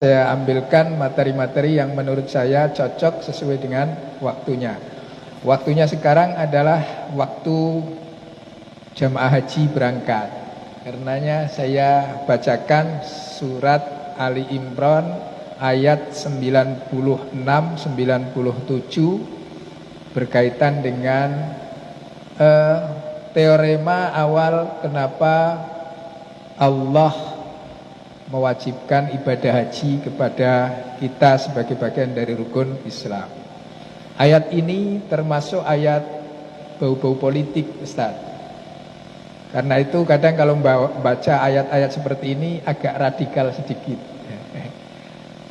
Saya ambilkan materi-materi yang menurut saya cocok sesuai dengan waktunya. Waktunya sekarang adalah waktu jamaah haji berangkat. Karenanya saya bacakan surat Ali Imran ayat 96-97 berkaitan dengan teorema awal kenapa Allah mewajibkan ibadah haji kepada kita sebagai bagian dari rukun Islam. Ayat ini termasuk ayat bau-bau politik, Ustaz. Karena itu kadang kalau baca ayat-ayat seperti ini agak radikal sedikit.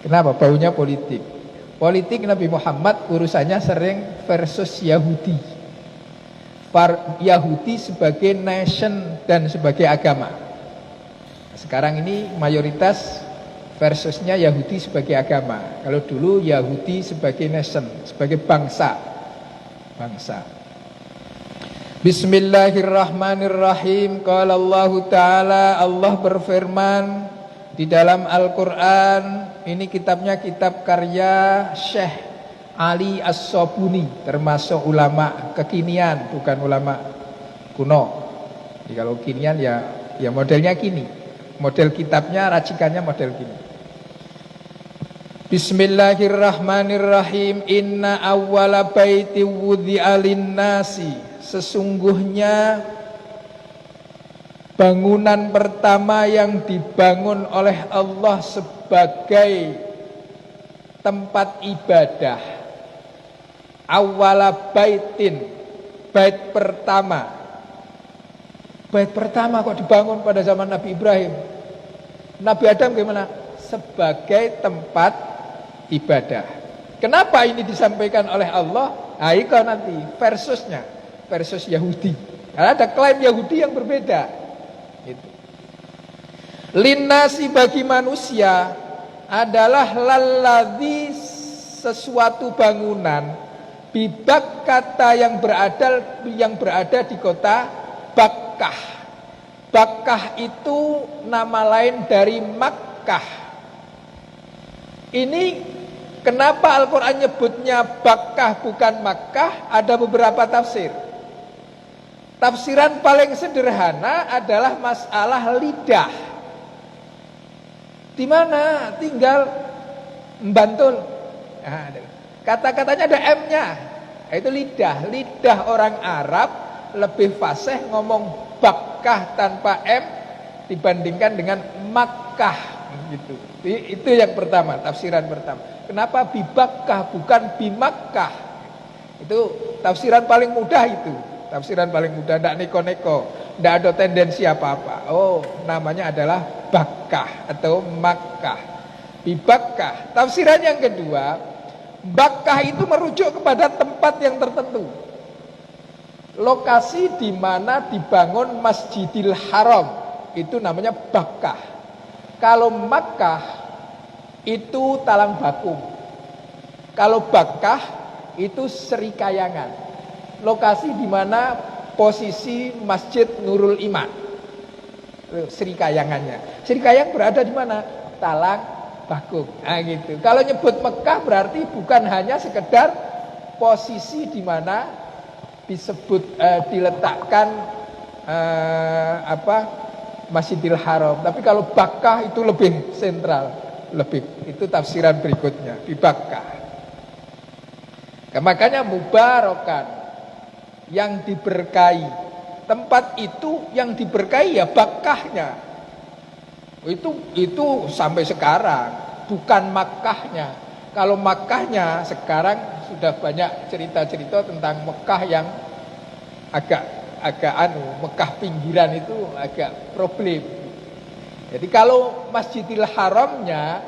Kenapa? Baunya politik. Politik Nabi Muhammad urusannya sering versus Yahudi. Yahudi sebagai nation dan sebagai agama. Sekarang ini mayoritas versusnya Yahudi sebagai agama. Kalau dulu Yahudi sebagai nation, sebagai bangsa. Bismillahirrahmanirrahim. Qala Allah Ta'ala, Allah berfirman di dalam Al-Quran. Ini kitabnya kitab karya Syekh Ali As-Sobuni, termasuk ulama kekinian, bukan ulama kuno. Jadi kalau kinian ya modelnya kini. Model kitabnya, racikannya model gini. Bismillahirrahmanirrahim. Inna awwala baiti wudhi'a lin-nasi. Sesungguhnya bangunan pertama yang dibangun oleh Allah sebagai tempat ibadah. Awwala baitin, bait pertama. Bait pertama kok dibangun pada zaman Nabi Ibrahim. Nabi Adam gimana? Sebagai tempat ibadah. Kenapa ini disampaikan oleh Allah? Ayo nanti versusnya, versus Yahudi. Karena ada klaim Yahudi yang berbeda. Gitu. Linnasi bagi manusia adalah lalladzi sesuatu bangunan bibak kata yang berada di kota Bakkah. Bakkah itu nama lain dari Makkah. Ini kenapa Al-Quran nyebutnya Bakkah bukan Makkah? Ada beberapa tafsir. Tafsiran paling sederhana adalah masalah lidah. Di mana tinggal Bantul. Nah, kata-katanya ada M-nya. Itu lidah. Lidah orang Arab lebih fasih ngomong Bakkah tanpa M dibandingkan dengan Makkah gitu. Itu yang pertama, tafsiran pertama. Kenapa Bibakkah bukan Bimakkah? Itu tafsiran paling mudah itu. Tafsiran paling mudah, tidak neko-neko, tidak ada tendensi apa-apa. Oh, namanya adalah Bakkah atau Makkah. Bibakkah. Tafsiran yang kedua, Bakkah itu merujuk kepada tempat yang tertentu. Lokasi di mana dibangun Masjidil Haram itu namanya Bakkah. Kalau Makkah itu Talang Bakung. Kalau Bakkah itu Serikayangan. Lokasi di mana posisi Masjid Nurul Iman. Serikayangannya. Serikayang berada di mana? Talang Bakung. Nah gitu. Kalau nyebut Mekah berarti bukan hanya sekedar posisi di mana disebut diletakkan Masjidil Haram, tapi kalau Bakkah itu lebih sentral, itu tafsiran berikutnya di Bakkah. Makanya mubarakan, yang diberkahi. Tempat itu yang diberkahi ya Bakkahnya. Itu sampai sekarang, bukan Makkahnya. Kalau Makkahnya sekarang sudah banyak cerita-cerita tentang Mekah yang agak Mekah pinggiran itu agak problem. Jadi kalau Masjidil Haramnya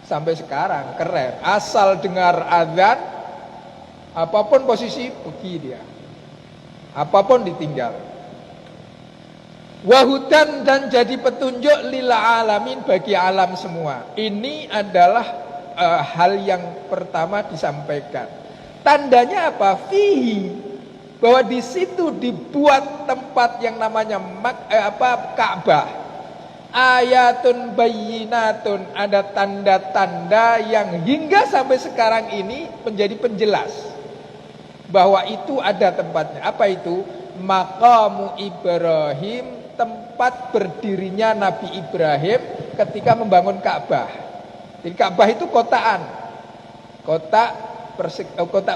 sampai sekarang keren. Asal dengar azan, apapun posisi pergi dia. Apapun ditinggal. Wahudan, dan jadi petunjuk lil alamin, bagi alam semua. Ini adalah hal yang pertama disampaikan. Tandanya apa? Fihi, bahwa di situ dibuat tempat yang namanya Ka'bah. ayatun bayyinatun, ada tanda-tanda yang hingga sampai sekarang ini menjadi penjelas bahwa itu ada tempatnya. Apa itu? Maqamu Ibrahim, tempat berdirinya Nabi Ibrahim ketika membangun Ka'bah. Jadi Ka'bah itu kotaan, kotak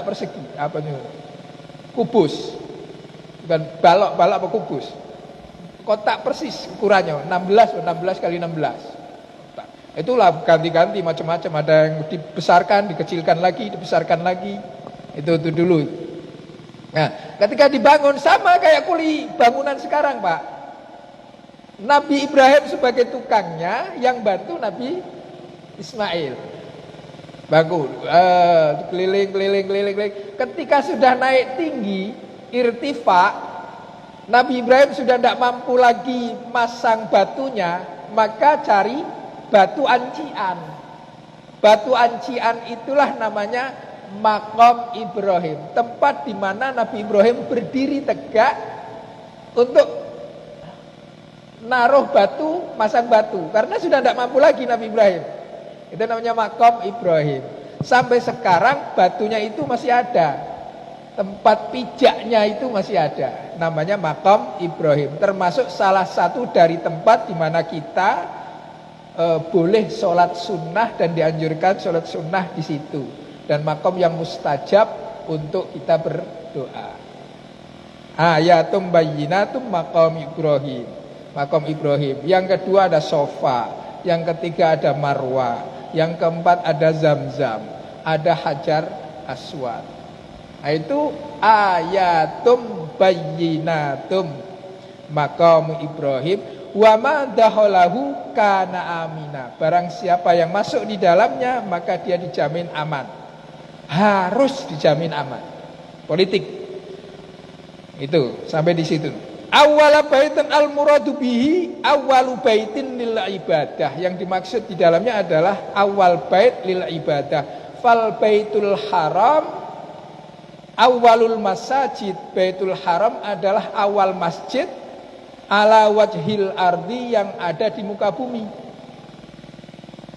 persegi, apa itu? Kubus, bukan balok apa kubus. Kotak persis ukurannya 16 kali 16. Itulah ganti-ganti macam-macam, ada yang dibesarkan, dikecilkan lagi, dibesarkan lagi. Itu dulu. Nah, ketika dibangun sama kayak kuli bangunan sekarang, Pak. Nabi Ibrahim sebagai tukangnya, yang bantu Nabi Ismail. Bangun, keliling. Ketika sudah naik tinggi, irtifa, Nabi Ibrahim sudah tidak mampu lagi masang batunya, maka cari batu ancian. Batu ancian itulah namanya Maqam Ibrahim, tempat di mana Nabi Ibrahim berdiri tegak untuk naruh batu, masang batu, karena sudah tidak mampu lagi Nabi Ibrahim. Itu namanya Maqam Ibrahim. Sampai sekarang batunya itu masih ada, tempat pijaknya itu masih ada, namanya Maqam Ibrahim. Termasuk salah satu dari tempat di mana kita boleh sholat sunnah dan dianjurkan sholat sunnah di situ. Dan maqam yang mustajab untuk kita berdoa. Ayatum bayyinatum maqam Ibrahim. Maqam Ibrahim. Yang kedua ada sofa. Yang ketiga ada marwah. Yang keempat ada zamzam. Ada hajar aswad. Nah, itu ayatum bayyinatum maqam Ibrahim. Wa ma dakhalahu kana amina. Barang siapa yang masuk di dalamnya maka dia dijamin aman. Harus dijamin aman. Politik. Itu sampai di situ. Awwala baitin al-muradu bihi awwalu baitin lil ibadah. Yang dimaksud di dalamnya adalah awal bait lil ibadah. Fal baitul haram awwalul masajid. Baitul haram adalah awal masjid ala wajhil ardi, yang ada di muka bumi.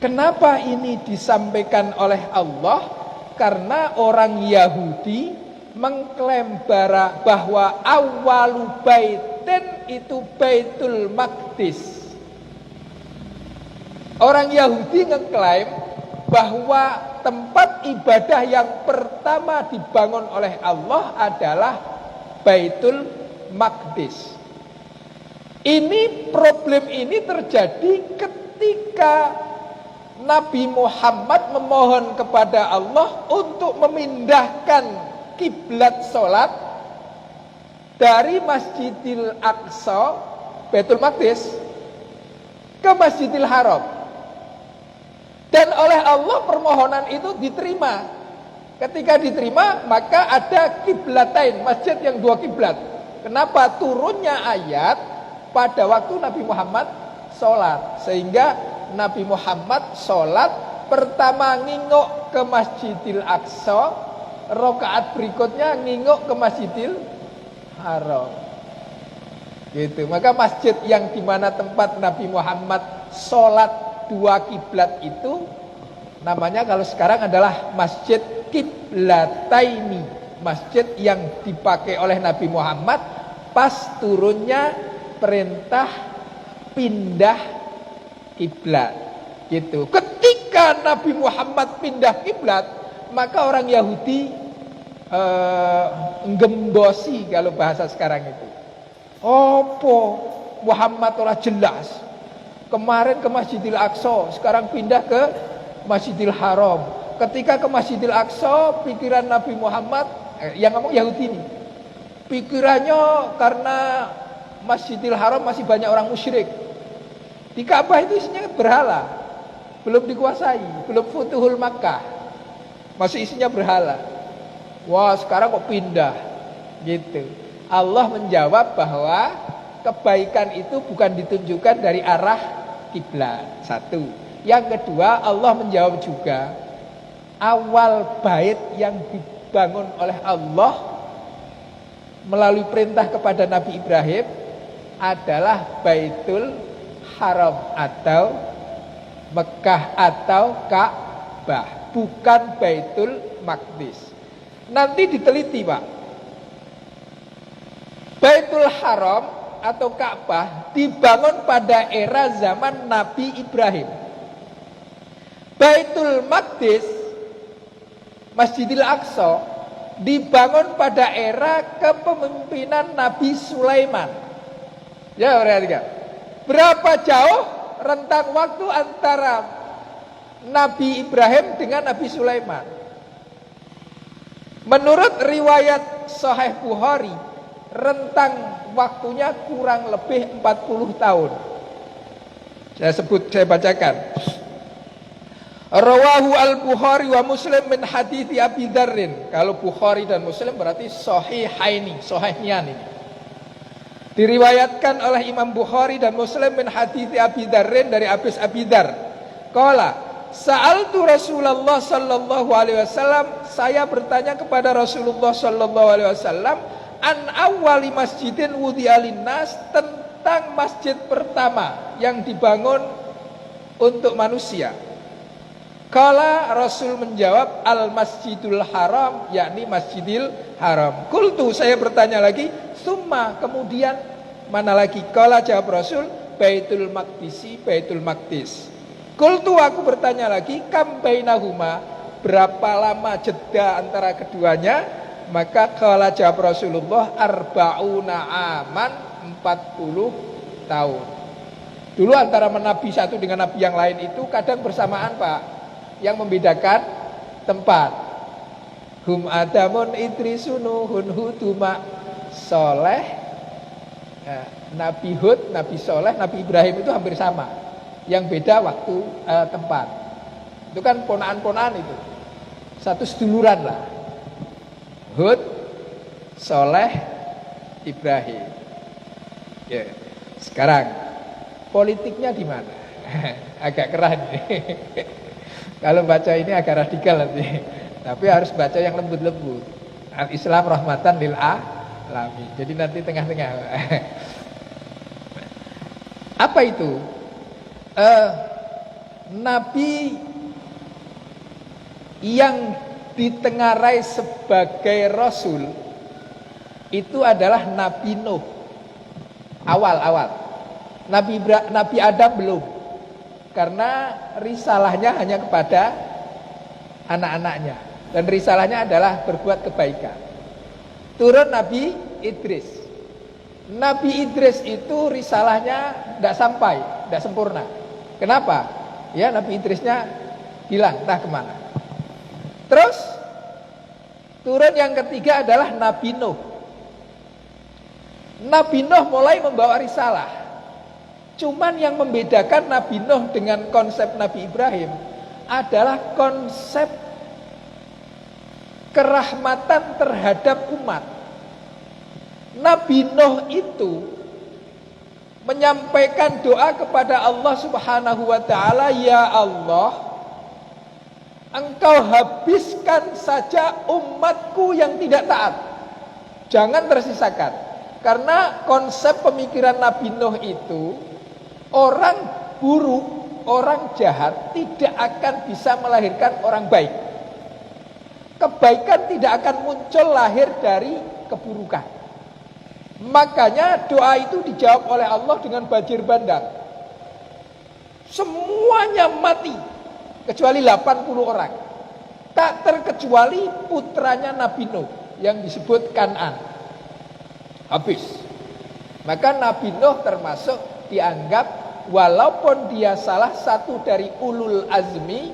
Kenapa ini disampaikan oleh Allah? Karena orang Yahudi mengklaim bahwa awalu baitin itu Baitul Maqdis. Orang Yahudi mengklaim bahwa tempat ibadah yang pertama dibangun oleh Allah adalah Baitul Maqdis. Problem ini terjadi ketika Nabi Muhammad memohon kepada Allah untuk memindahkan kiblat salat dari Masjidil Aqsa, Baitul Maqdis, ke Masjidil Haram. Dan oleh Allah permohonan itu diterima. Ketika diterima, maka ada kiblatain, masjid yang dua kiblat. Kenapa? Turunnya ayat pada waktu Nabi Muhammad sholat, sehingga Nabi Muhammad sholat pertama ngingok ke Masjidil Aqsa, rakaat berikutnya ngingok ke Masjidil Haram. Gitu. Maka masjid yang dimana tempat Nabi Muhammad sholat dua kiblat itu namanya kalau sekarang adalah Masjid Kiblataini, masjid yang dipakai oleh Nabi Muhammad pas turunnya perintah pindah kiblat. Gitu. Ketika Nabi Muhammad pindah kiblat, maka orang Yahudi nggembosi kalau bahasa sekarang itu. Opo Muhammad ora jelas. Kemarin ke Masjidil Aqsa, sekarang pindah ke Masjidil Haram. Ketika ke Masjidil Aqsa, pikiran Nabi Muhammad yang ngomong Yahudi ini, pikirannya karena Masjidil Haram masih banyak orang musyrik. Di Ka'bah itu isinya berhala, belum dikuasai, belum Futuhul Makkah, masih isinya berhala. Wah, sekarang kok pindah, gitu. Allah menjawab bahwa kebaikan itu bukan ditunjukkan dari arah kiblat. Satu. Yang kedua, Allah menjawab juga awal bait yang dibangun oleh Allah melalui perintah kepada Nabi Ibrahim adalah Baitul Haram atau Mekah atau Ka'bah, bukan Baitul Maqdis. Nanti diteliti, Pak. Baitul Haram atau Ka'bah dibangun pada era zaman Nabi Ibrahim. Baitul Maqdis, Masjidil Aqsa, dibangun pada era kepemimpinan Nabi Sulaiman. Ya, perhatikan. Berapa jauh rentang waktu antara Nabi Ibrahim dengan Nabi Sulaiman? Menurut riwayat Sahih Bukhari, rentang waktunya kurang lebih 40 tahun. Saya bacakan. Rawahu al-Bukhari wa Muslim min hadithi Abi Dzarrin. Kalau Bukhari dan Muslim berarti sahihaini, sahihnian ini. Diriwayatkan oleh Imam Bukhari dan Muslim min hadithi Abi Dzarrin dari Abi Dzar. Qala sa'altu Rasulullah sallallahu alaihi wasallam, saya bertanya kepada Rasulullah sallallahu alaihi wasallam an awwali masjidin wudi'a linnas, tentang masjid pertama yang dibangun untuk manusia. Kala Rasul menjawab al-masjidul haram, yakni Masjidil Haram. Qultu, saya bertanya lagi, summa, kemudian mana lagi? Kala jawab Rasul, Baitul Maqdisi, Baitul Maqdis. Qultu, aku bertanya lagi, kam bainahuma, berapa lama jeda antara keduanya? Maka kala jawab Rasulullah, arba'una aman, 40 tahun. Dulu antara nabi satu dengan nabi yang lain itu kadang bersamaan, Pak. Yang membedakan tempat. Hum adamun idrisunu hun huduma soleh. Nabi Hud, Nabi Soleh, Nabi Ibrahim itu hampir sama. Yang beda waktu, tempat. Itu kan ponaan-ponaan itu. Satu seduluran lah. Hud, Soleh, Ibrahim. Ya. Sekarang politiknya di mana? Agak keren. Kalau baca ini agak radikal nanti. Tapi harus baca yang lembut-lembut. Al-Islam rahmatan lil alamin. Jadi nanti tengah-tengah. Apa itu? Nabi yang ditengarai sebagai Rasul itu adalah Nabi Nuh. Awal-awal. Nabi Adam belum. Karena risalahnya hanya kepada anak-anaknya. Dan risalahnya adalah berbuat kebaikan. Turun Nabi Idris. Nabi Idris itu risalahnya tidak sampai, tidak sempurna. Kenapa? Ya, Nabi Idrisnya hilang, entah kemana. Terus turun yang ketiga adalah Nabi Nuh. Nabi Nuh mulai membawa risalah. Cuman yang membedakan Nabi Nuh dengan konsep Nabi Ibrahim adalah konsep kerahmatan terhadap umat. Nabi Nuh itu menyampaikan doa kepada Allah Subhanahu wa taala, ya Allah, Engkau habiskan saja umatku yang tidak taat. Jangan tersisakan. Karena konsep pemikiran Nabi Nuh itu, orang buruk, orang jahat tidak akan bisa melahirkan orang baik. Kebaikan tidak akan muncul lahir dari keburukan. Makanya doa itu dijawab oleh Allah dengan banjir bandang. Semuanya mati kecuali 80 orang. Tak terkecuali putranya Nabi Nuh yang disebut Kan'an. Habis. Maka Nabi Nuh termasuk dianggap, walaupun dia salah satu dari ulul azmi,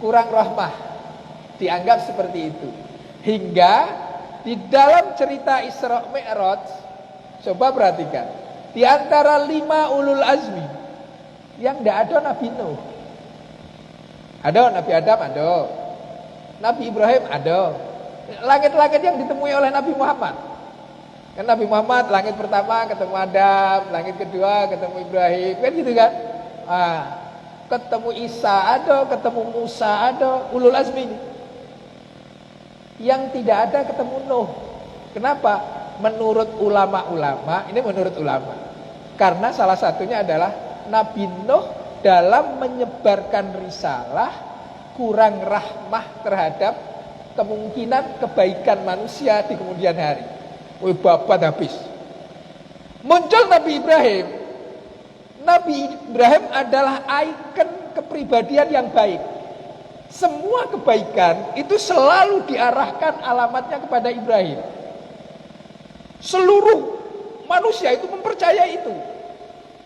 kurang rahmah, dianggap seperti itu. Hingga di dalam cerita Isra Mi'raj, coba perhatikan, di antara 5 ulul azmi yang tidak ada Nabi Nuh. Ada Nabi Adam, ada Nabi Ibrahim, ada. Langit-langit yang ditemui oleh Nabi Muhammad, kan Nabi Muhammad langit pertama ketemu Adam, langit kedua ketemu Ibrahim, kan gitu kan. Ketemu Isa ada, ketemu Musa ada, ulul azmi ini. Yang tidak ada ketemu Nuh. Kenapa? Menurut ulama-ulama, ini menurut ulama, Karena salah satunya adalah Nabi Nuh dalam menyebarkan risalah kurang rahmah terhadap kemungkinan kebaikan manusia di kemudian hari. Wih, babat habis. Muncul Nabi Ibrahim. Nabi Ibrahim adalah ikon kepribadian yang baik. Semua kebaikan itu selalu diarahkan alamatnya kepada Ibrahim. Seluruh manusia itu mempercayai itu.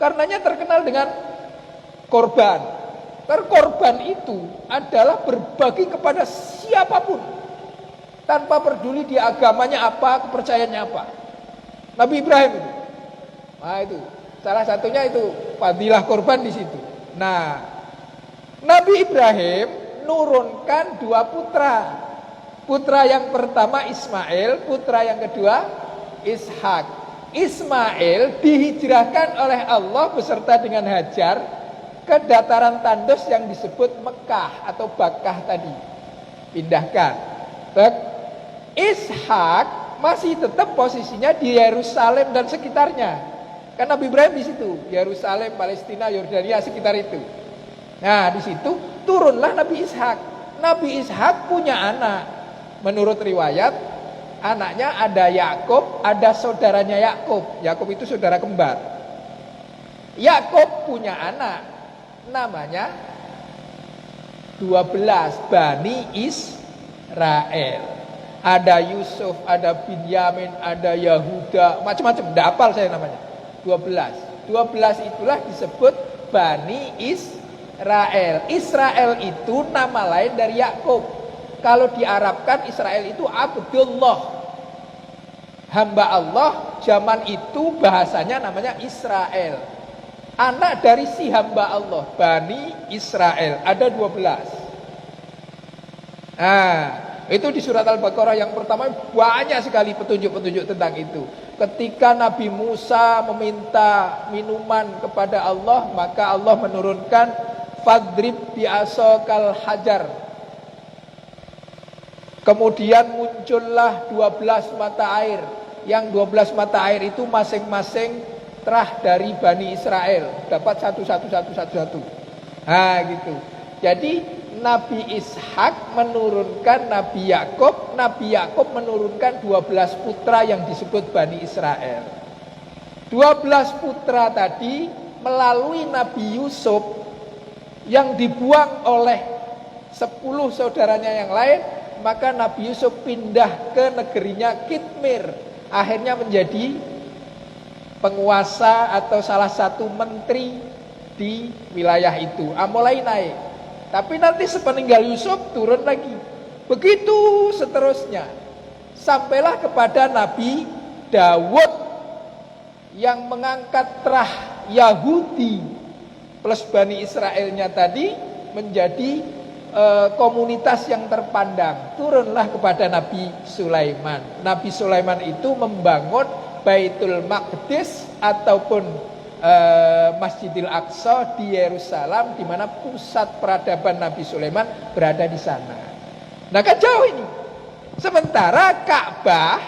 Karenanya terkenal dengan korban. Korban itu adalah berbagi kepada siapapun. Tanpa peduli dia agamanya apa, kepercayaannya apa. Nabi Ibrahim itu. Nah itu, salah satunya itu fadilah korban di situ. Nah, Nabi Ibrahim nurunkan 2 putra. Putra yang pertama Ismail, putra yang kedua Ishak. Ismail dihijrahkan oleh Allah beserta dengan Hajar ke dataran tandus yang disebut Mekah atau Bakkah tadi. Pindahkan. Ishak masih tetap posisinya di Yerusalem dan sekitarnya. Kan Nabi Ibrahim di situ, Yerusalem, Palestina, Yordania, sekitar itu. Nah, di situ turunlah Nabi Ishak. Nabi Ishak punya anak. Menurut riwayat, anaknya ada Yakub, ada saudaranya Yakub. Yakub itu saudara kembar. Yakub punya anak, namanya 12 Bani Israel. Ada Yusuf, ada Binyamin, ada Yahuda, macam-macam. Tidak hafal saya namanya. 12 itulah disebut Bani Israel. Israel itu nama lain dari Yakub. Kalau diarabkan Israel itu Abdullah, hamba Allah. Zaman itu bahasanya namanya Israel. Anak dari si hamba Allah, Bani Israel. Ada 12. Nah, itu di surat Al-Baqarah yang pertama banyak sekali petunjuk-petunjuk tentang itu. Ketika Nabi Musa meminta minuman kepada Allah, maka Allah menurunkan fadrib bi'asokal hajar. Kemudian muncullah 12 mata air. Yang 12 mata air itu masing-masing terah dari Bani Israel. Dapat satu. Nah gitu. Jadi Nabi Ishak menurunkan Nabi Yakub. Nabi Yakub menurunkan 12 putra yang disebut Bani Israel. 12 putra tadi melalui Nabi Yusuf yang dibuang oleh 10 saudaranya yang lain. Maka Nabi Yusuf pindah ke negerinya Kitmir. Akhirnya menjadi penguasa atau salah satu menteri di wilayah itu. Mulai naik. Tapi nanti sepeninggal Yusuf turun lagi. Begitu seterusnya. Sampailah kepada Nabi Dawud yang mengangkat terah Yahudi plus Bani Israelnya tadi menjadi komunitas yang terpandang. Turunlah kepada Nabi Sulaiman. Nabi Sulaiman itu membangun Baitul Maqdis ataupun Masjidil Aqsa di Yerusalem, di mana pusat peradaban Nabi Sulaiman berada di sana. Nah, kan jauh ini. Sementara Ka'bah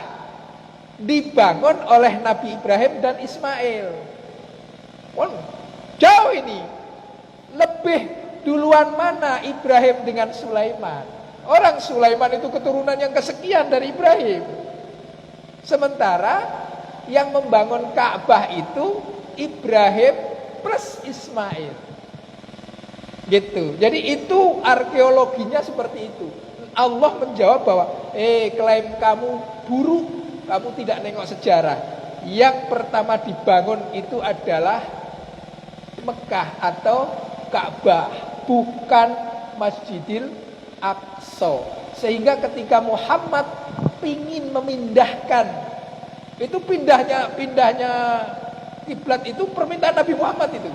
dibangun oleh Nabi Ibrahim dan Ismail. Jauh ini. Lebih duluan mana Ibrahim dengan Sulaiman? Orang Sulaiman itu keturunan yang kesekian dari Ibrahim. Sementara yang membangun Ka'bah itu Ibrahim plus Ismail. Gitu. Jadi itu arkeologinya seperti itu. Allah menjawab bahwa klaim kamu buruk, kamu tidak nengok sejarah. Yang pertama dibangun itu adalah Mekah atau Ka'bah, bukan Masjidil Aqsa. Sehingga ketika Muhammad ingin memindahkan, itu pindahnya kiblat itu permintaan Nabi Muhammad itu.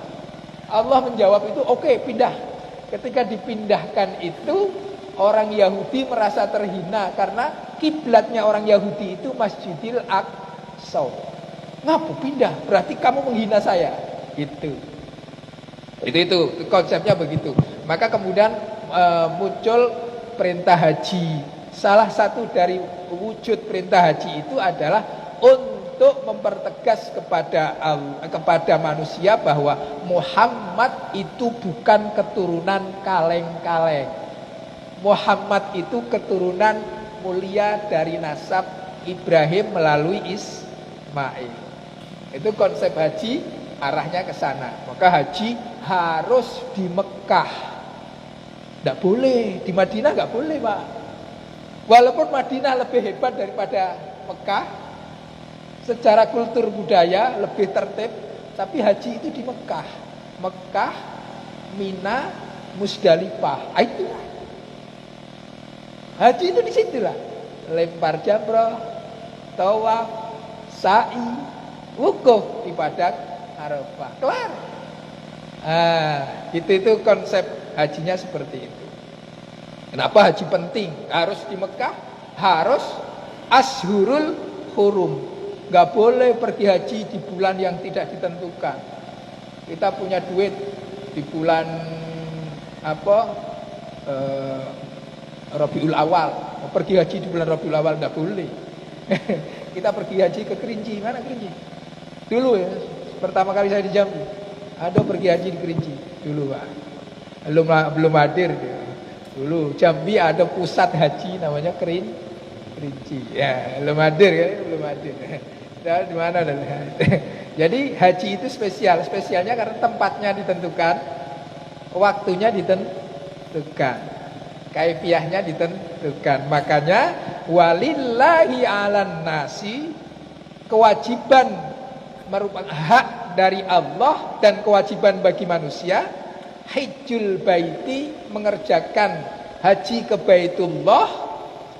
Allah menjawab itu, oke, pindah. Ketika dipindahkan itu, orang Yahudi merasa terhina karena kiblatnya orang Yahudi itu Masjidil Aqsa. Ngapa pindah? Berarti kamu menghina saya. Gitu. Itu konsepnya begitu. Maka kemudian muncul perintah haji. Salah satu dari wujud perintah haji itu adalah untuk mempertegas kepada manusia bahwa Muhammad itu bukan keturunan kaleng-kaleng. Muhammad itu keturunan mulia dari nasab Ibrahim melalui Ismail. Itu konsep haji, arahnya ke sana. Maka haji harus di Mekah. Tidak boleh di Madinah, nggak boleh, Pak. Walaupun Madinah lebih hebat daripada Mekah, secara kultur budaya lebih tertib, tapi haji itu di Mekah. Mekah, Mina, Musdalifah. Itu haji itu di situlah. Lempar jamrah, tawaf, sa'i, wukuf di padang Arafah. Kelar. Itu konsep hajinya seperti itu. Kenapa haji penting? Harus di Mekah, harus Ashurul Hurum. Gak boleh pergi haji di bulan yang tidak ditentukan. Kita punya duit di bulan Rabiul Awal. Mau pergi haji di bulan Rabiul Awal gak boleh. Kita pergi haji ke Kerinci. Mana Kerinci? Dulu ya, pertama kali saya di Jambi. Ada pergi haji di Kerinci dulu, Pak. Belum hadir dia. Dulu Jambi ada pusat haji namanya Kerinci. Ya, belum hadir kan? Belum hadir. Di mana dan? Jadi haji itu spesial. Spesialnya karena tempatnya ditentukan, waktunya ditentukan, kaifiahnya ditentukan. Makanya walillahi 'alan nasi, kewajiban merupakan hak dari Allah dan kewajiban bagi manusia, hajjul baiti, mengerjakan haji ke Baitullah,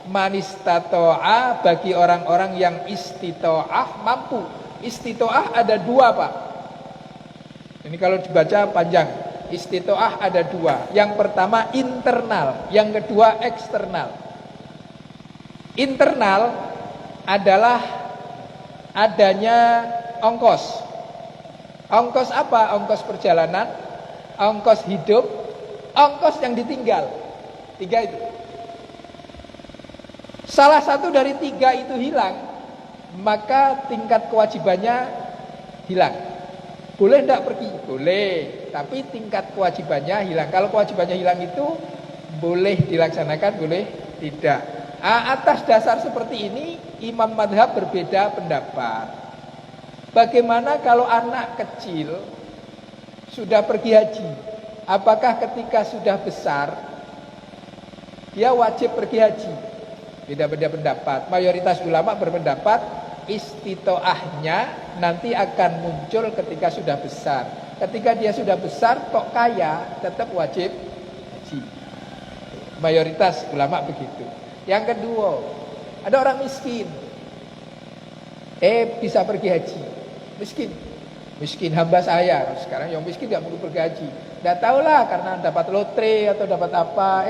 manistato'a, bagi orang-orang yang istito'ah, mampu. Istito'ah ada dua, Pak. Ini kalau dibaca panjang. Istito'ah ada dua. Yang pertama internal, yang kedua eksternal. Internal adalah adanya ongkos. Ongkos apa? Ongkos perjalanan, ongkos hidup, ongkos yang ditinggal. Tiga itu. Salah satu dari tiga itu hilang, maka tingkat kewajibannya hilang. Boleh tidak pergi? Boleh, tapi tingkat kewajibannya hilang. Kalau kewajibannya hilang itu boleh dilaksanakan, boleh tidak. Atas dasar seperti ini, imam madhab berbeda pendapat. Bagaimana kalau anak kecil sudah pergi haji? Apakah ketika sudah besar dia wajib pergi haji? Beda-beda pendapat. Mayoritas ulama berpendapat istitoahnya nanti akan muncul ketika sudah besar. Ketika dia sudah besar kok kaya, tetap wajib haji. Mayoritas ulama begitu. Yang kedua, ada orang miskin, bisa pergi haji. Miskin hamba saya. Sekarang yang miskin gak perlu pergi haji. Gak tahulah karena dapat lotre atau dapat apa,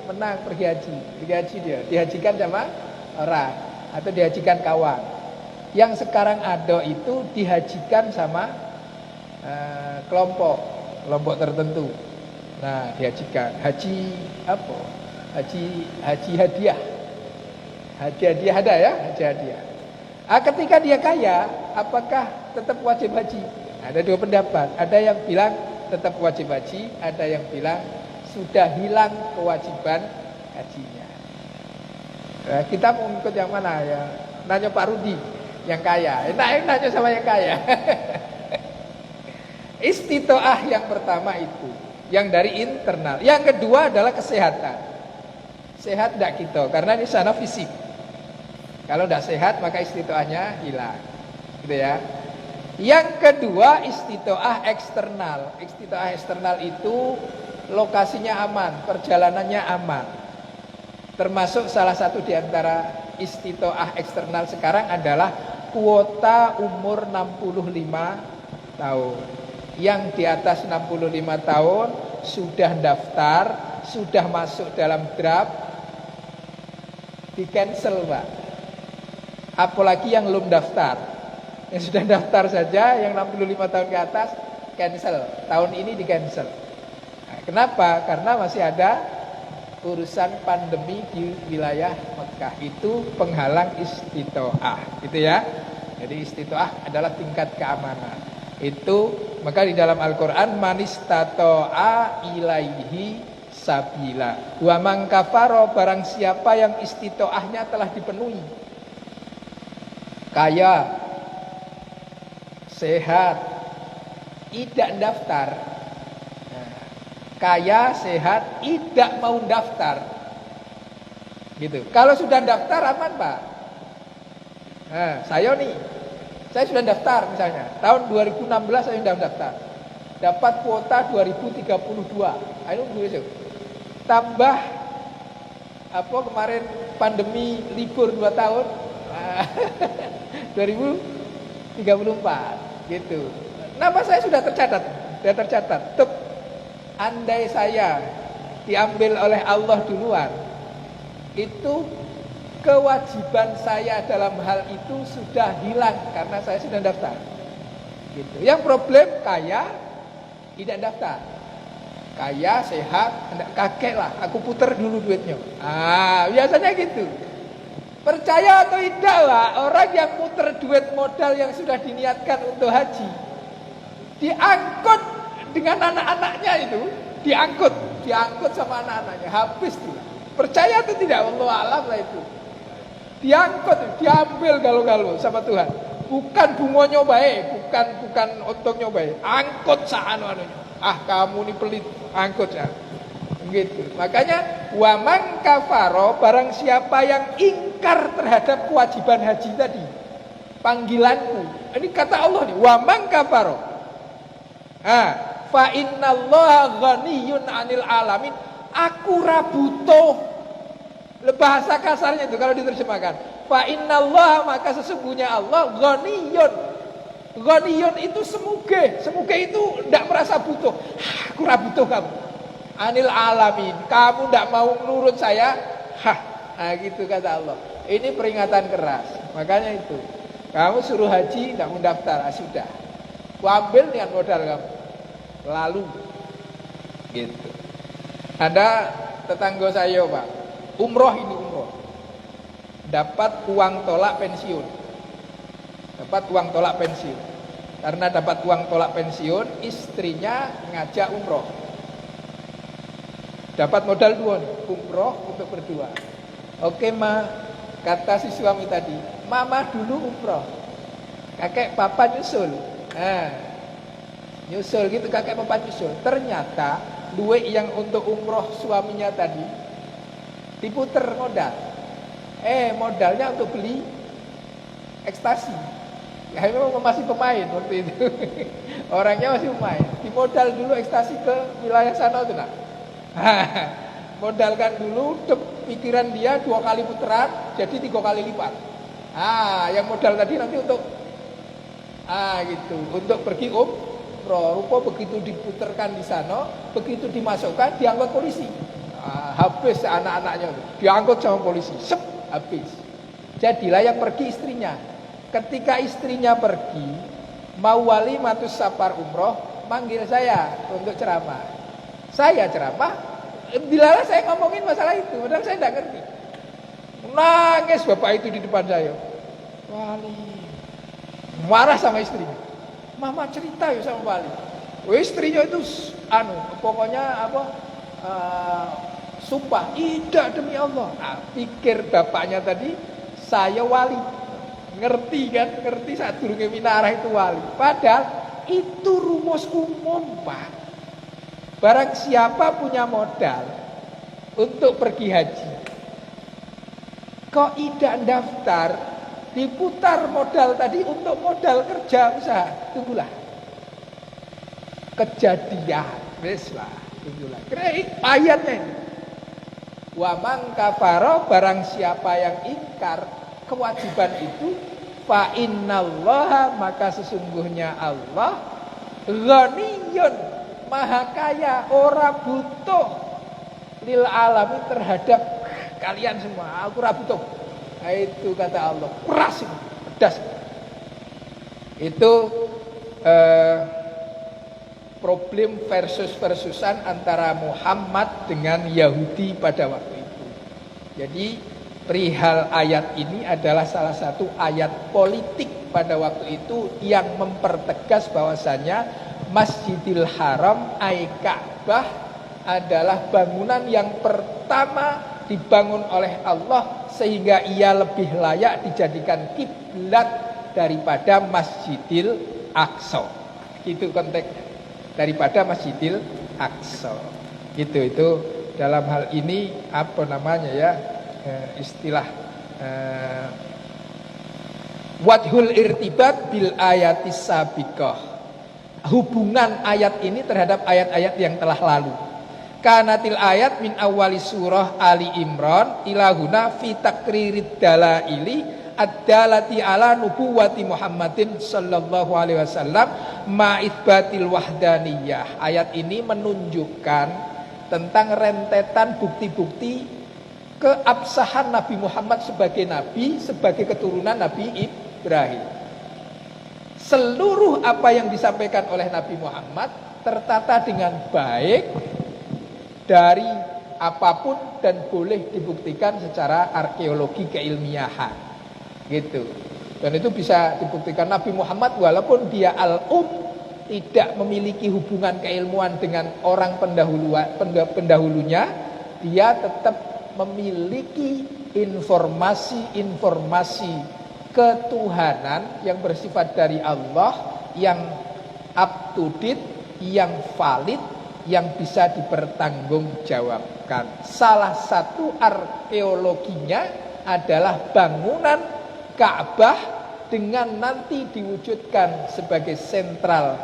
menang pergi haji. Pergi haji dia, dihajikan sama orang atau dihajikan kawan. Yang sekarang ada itu dihajikan sama kelompok tertentu. Nah, dihajikan haji apa? Haji hadiah. Haji hadiah ada ya, haji hadiah. Ketika dia kaya, apakah tetap wajib haji? Ada dua pendapat. Ada yang bilang tetap wajib haji, ada yang bilang sudah hilang kewajiban hajinya. Kita mau ikut yang mana ya? Nanya Pak Rudi yang kaya. Nanya sama yang kaya. Istitoah yang pertama itu, yang dari internal. Yang kedua adalah kesehatan. Sehat tidak kita, karena di sana fisik. Kalau tidak sehat maka istitoahnya hilang, gitu ya. Yang kedua istitoah eksternal. Istitoah eksternal itu lokasinya aman, perjalanannya aman. Termasuk salah satu di antara istitoah eksternal sekarang adalah kuota umur 65 tahun. Yang di atas 65 tahun sudah daftar, sudah masuk dalam draft, di cancel, Pak. Apalagi yang belum daftar. Yang sudah daftar saja, yang 65 tahun ke atas cancel. Tahun ini di cancel. Nah, kenapa? Karena masih ada urusan pandemi di wilayah Mekah. Itu penghalang istitoah, gitu ya. Jadi istitoah adalah tingkat keamanan. Itu maka di dalam Al-Qur'an manistato'a ilaihi sabila. Wa man kafaro, barang siapa yang istitoahnya telah dipenuhi. Kaya, sehat, tidak daftar. Kaya, sehat, tidak mau daftar. Gitu. Kalau sudah daftar aman, Pak. Nah, saya sudah daftar misalnya. Tahun 2016 saya sudah daftar. Dapat kuota 2032. Ayo besok. Tambah apa kemarin pandemi libur 2 tahun. 2034 gitu. Nama saya sudah tercatat. Tuh, andai saya diambil oleh Allah duluan, itu kewajiban saya dalam hal itu sudah hilang karena saya sudah daftar. Gitu. Yang problem kaya tidak daftar. Kaya, sehat, kakek lah, aku puter dulu duitnya. Biasanya gitu. Percaya atau tidak lah, orang yang muter duit modal yang sudah diniatkan untuk haji, diangkut dengan anak-anaknya itu, diangkut sama anak-anaknya, habis tuh. Percaya atau tidak, wallahu alam lah itu. Diangkut, diambil galau-galau sama Tuhan. Bukan bungonya baik, bukan untungnya baik. Angkut anu-anunya. Kamu nih pelit, angkut ya. Gitu. Makanya wa man kafaro, barang siapa yang ingkar terhadap kewajiban haji tadi, panggilanku. Ini kata Allah nih, wa man kafaro. Fa innallaha ghaniyun 'anil alamin. Aku rabutoh. Bahasa kasarnya itu kalau diterjemahkan. Fa innallaha, maka sesungguhnya Allah ghaniyun. Ghaniyun itu semuge itu tidak merasa butuh. Aku rabutoh kamu. Anil alamin, kamu tidak mau nurut saya. Gitu kata Allah. Ini peringatan keras. Makanya itu, kamu suruh haji tidak mendaftar, sudah. Ku ambil dengan modal kamu. Lalu gitu. Ada tetangga saya, Pak, umroh, dapat uang tolak pensiun. Karena dapat uang tolak pensiun, istrinya ngajak umroh. Dapat modal 2 nih, umroh untuk berdua. Oke, Ma, kata si suami tadi, mama dulu umroh, kakek papa nyusul. Nyusul gitu, kakek papa nyusul. Ternyata duit yang untuk umroh suaminya tadi diputer modal. Modalnya untuk beli ekstasi. Ya memang masih pemain waktu itu. Orangnya masih pemain. Dimodal dulu ekstasi ke wilayah sana tuh, nak. Modalkan dulu, pikiran dia 2 kali putaran jadi 3 kali lipat. Yang modal tadi nanti untuk gitu, untuk pergi umroh. Rupa begitu diputarkan di sana, begitu dimasukkan diangkut polisi. Habis anak-anaknya diangkut sama polisi. Habis. Jadilah yang pergi istrinya. Ketika istrinya pergi, mau wali matus safar umroh, manggil saya untuk ceramah. Saya ceramah, dilalah saya ngomongin masalah itu, padahal saya tidak ngerti. Nangis bapak itu di depan saya. Wali marah sama istrinya. Mama cerita ya sama wali. Istrinya itu pokoknya sumpah, tidak demi Allah. Pikir bapaknya tadi saya wali. Ngerti saat durunge minarah itu wali. Padahal itu rumus umum, Pak. Barang siapa punya modal untuk pergi haji, kok tidak daftar, diputar modal tadi untuk modal kerja usaha, tunggulah kejadian, beslah, tunggulah. Ayatnya ini, wa man kafaro, barang siapa yang ingkar kewajiban itu, fa innallaha, maka sesungguhnya Allah ghaniyun, maha kaya, ora butuh, lil alamin, terhadap kalian semua. Aku ora butuh. Itu kata Allah. Keras itu, pedas. Itu problem versusan antara Muhammad dengan Yahudi pada waktu itu. Jadi perihal ayat ini adalah salah satu ayat politik pada waktu itu yang mempertegas bahwasanya Masjidil Haram ay Ka'bah adalah bangunan yang pertama dibangun oleh Allah sehingga ia lebih layak dijadikan kiblat daripada Masjidil Aqsa. Itu konteksnya. Daripada Masjidil Aqsa. Itu dalam hal ini apa namanya ya? Istilah wajhul irtibat bil ayatis sabiqah. Hubungan ayat ini terhadap ayat-ayat yang telah lalu. Kanatil ayat min awali surah Ali Imran ilahuna fi takririd dalaili ad-dalati ala nubuwati Muhammadin sallallahu alaihi wasallam ma'ithbatil wahdaniyah. Ayat ini menunjukkan tentang rentetan bukti-bukti keabsahan Nabi Muhammad sebagai nabi, sebagai keturunan Nabi Ibrahim. Seluruh apa yang disampaikan oleh Nabi Muhammad tertata dengan baik dari apapun dan boleh dibuktikan secara arkeologi keilmiahan. Gitu. Dan itu bisa dibuktikan Nabi Muhammad walaupun dia tidak memiliki hubungan keilmuan dengan orang pendahulunya, dia tetap memiliki informasi-informasi ketuhanan yang bersifat dari Allah, yang up to date, yang valid, yang bisa dipertanggungjawabkan. Salah satu arkeologinya adalah bangunan Ka'bah dengan nanti diwujudkan sebagai sentral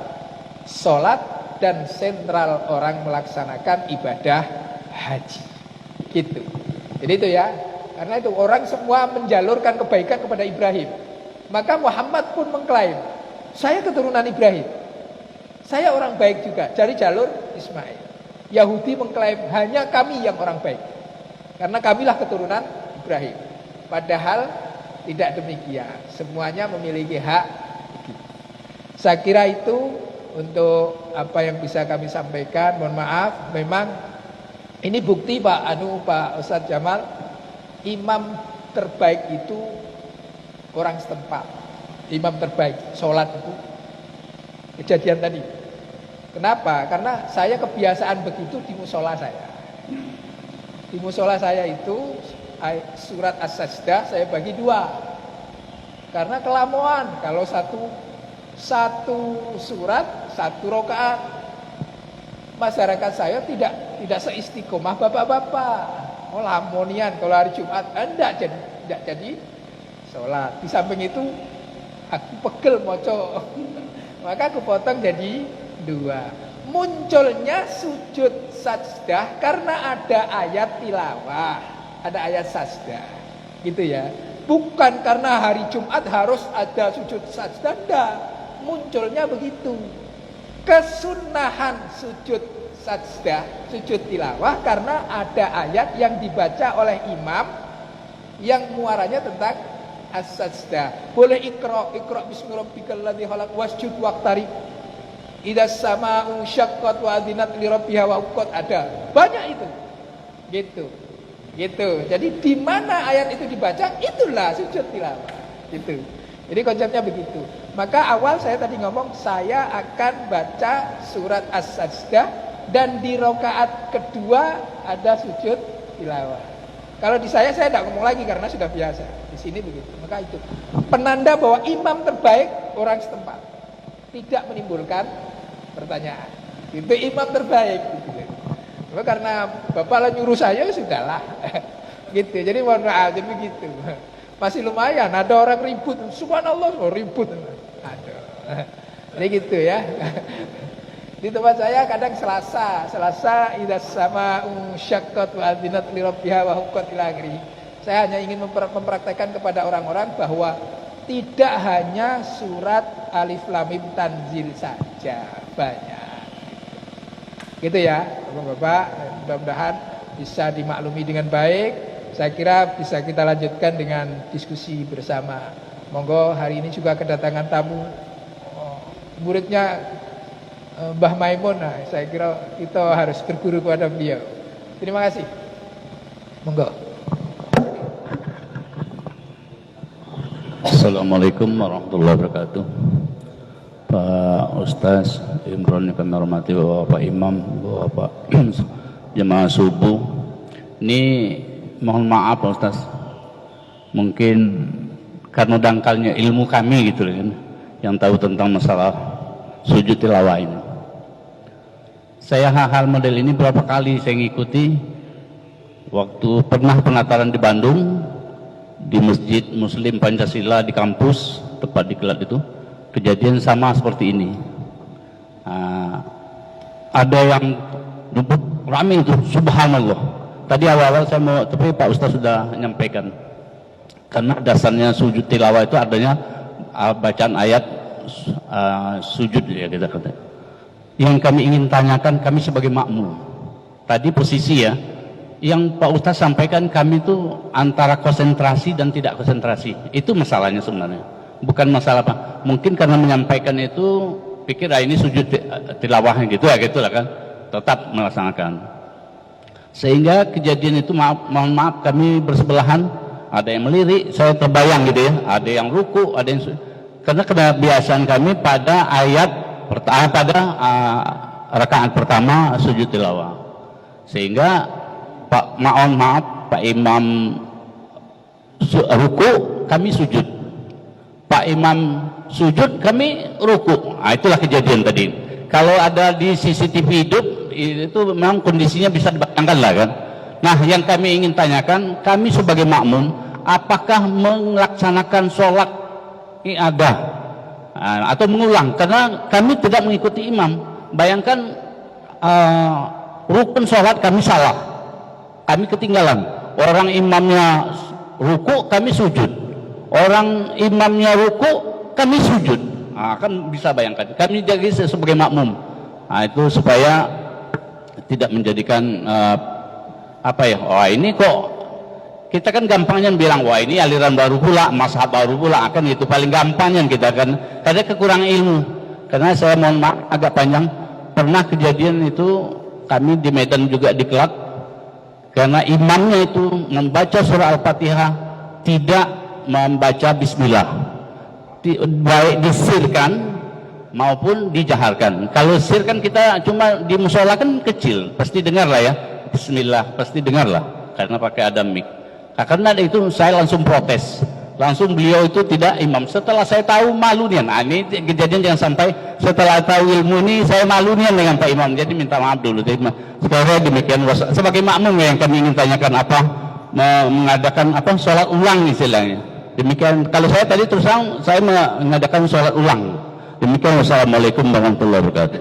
sholat dan sentral orang melaksanakan ibadah haji. Gitu. Jadi itu ya. Karena itu orang semua menjalurkan kebaikan kepada Ibrahim. Maka Muhammad pun mengklaim, saya keturunan Ibrahim. Saya orang baik juga dari jalur Ismail. Yahudi mengklaim hanya kami yang orang baik. Karena kamilah keturunan Ibrahim. Padahal tidak demikian. Semuanya memiliki hak. Saya kira itu untuk apa yang bisa kami sampaikan. Mohon maaf, memang ini bukti Pak Ustadz Jamal. Imam terbaik itu orang setempat. Imam terbaik sholat itu kejadian tadi. Kenapa? Karena saya kebiasaan begitu di musola saya. Di musola saya itu surat As-Sajdah saya bagi dua. Karena kelamuan. Kalau satu surat satu rakaat, masyarakat saya tidak seistiqomah bapak-bapak. Oh lamonian kalau hari Jumat tidak jadi sholat. Di samping itu aku pegel moco, maka aku potong jadi dua. Munculnya sujud sajdah karena ada ayat tilawah, ada ayat sajdah, gitu ya. Bukan karena hari Jumat harus ada sujud sajdah, enggak. Munculnya begitu. Kesunahan sujud sajdah, sujud tilawah karena ada ayat yang dibaca oleh imam yang muaranya tentang as-sajdah. Boleh ikra bismi rabbikal ladzi khalaq wasjud waqtarib. Idas sama'u syaqqat wa adzinat li rabbiha wa uqat, ada. Banyak itu. Gitu. Jadi di mana ayat itu dibaca, itulah sujud tilawah. Gitu. Jadi konsepnya begitu. Maka awal saya tadi ngomong saya akan baca surat as-sajdah dan di rakaat kedua ada sujud tilawah. Kalau di saya tidak ngomong lagi karena sudah biasa. Di sini begitu. Maka itu penanda bahwa imam terbaik orang setempat, tidak menimbulkan pertanyaan. Itu imam terbaik. Gitu. Karena bapak nyuruh saya sudahlah. Gitu. Jadi mohon maaf, jadi begitu. Masih lumayan. Ada orang ribut. Subhanallah, ribut. Aduh. Jadi gitu ya. Di tempat saya kadang Selasa idas sama syaqqat wa adzinat li rabbiha wa huqqat ila akhirih. Saya hanya ingin mempraktekkan kepada orang-orang bahwa tidak hanya surat Alif Lam Mim Tanzil saja, banyak. Gitu ya, Bapak-bapak, mudah-mudahan bisa dimaklumi dengan baik. Saya kira bisa kita lanjutkan dengan diskusi bersama. Monggo hari ini juga kedatangan tamu muridnya Mbah Maimun. Nah, saya kira kita harus berguru kepada beliau. Terima kasih. Monggo. Assalamualaikum warahmatullahi wabarakatuh. Pak Ustaz Imron yang kami hormati, Bapak Imam, Bapak jemaah subuh. Ini mohon maaf Pak Ustaz, mungkin karena dangkalnya ilmu kami gitu kan, yang tahu tentang masalah sujud tilawah ini. Saya hal-hal model ini berapa kali saya ngikuti. Waktu pernah penataran di Bandung, di Masjid Muslim Pancasila di kampus, tepat di Kelat itu, kejadian sama seperti ini. Ada yang ramai itu, subhanallah. Tadi awal-awal saya mau, tapi Pak Ustaz sudah menyampaikan. Karena dasarnya sujud tilawah itu adanya bacaan ayat sujud ya kita kata. Yang kami ingin tanyakan, kami sebagai makmum. Tadi posisi ya, yang Pak Ustaz sampaikan kami itu antara konsentrasi dan tidak konsentrasi. Itu masalahnya sebenarnya. Bukan masalah apa. Mungkin karena menyampaikan itu pikir ini sujud tilawahnya gitu ya, gitulah kan. Tetap melaksanakan. Sehingga kejadian itu mohon maaf kami bersebelahan, ada yang melirik, saya terbayang gitu ya, ada yang ruku, ada yang karena kebiasaan kami pada ayat pada rakaat pertama sujud tilawah. Sehingga mohon maaf, Pak Imam ruku, kami sujud. Pak Imam sujud, kami ruku. Itulah kejadian tadi. Kalau ada di CCTV hidup, itu memang kondisinya bisa dibayangkan lah kan. Nah, yang kami ingin tanyakan, kami sebagai makmum, apakah melaksanakan sholat ibadah atau mengulang? Karena kami tidak mengikuti imam. Bayangkan rukun sholat kami salah. Kami ketinggalan. Orang imamnya ruku, kami sujud. Orang imamnya ruku, kami sujud. Kan bisa bayangkan. Kami jadi sebagai makmum. Itu supaya tidak menjadikan wah ini kok kita kan gampangnya bilang wah ini aliran baru pula, mazhab baru pula, akan itu paling gampangnya kita kan. Karena kekurangan ilmu. Karena saya mohon maaf agak panjang. Pernah kejadian itu kami di Medan juga di Kelak. Karena imamnya itu membaca surah Al-Fatihah tidak membaca bismillah, baik disirkan maupun dijaharkan. Kalau sir kan kita cuma di musola kan kecil, pasti dengar lah ya, bismillah pasti dengar lah, karena pakai ada mic. Karena itu saya langsung protes, langsung beliau itu tidak imam. Setelah saya tahu malu nih, ini kejadian jangan sampai setelah tahu ilmu ini saya malu nih dengan Pak Imam, jadi minta maaf dulu. Sekarang demikian sebagai makmum yang kami ingin tanyakan mengadakan sholat ulang istilahnya. Demikian kalau saya tadi terus saya mengadakan sholat ulang. Demikian, wassalamualaikum warahmatullahi wabarakatuh.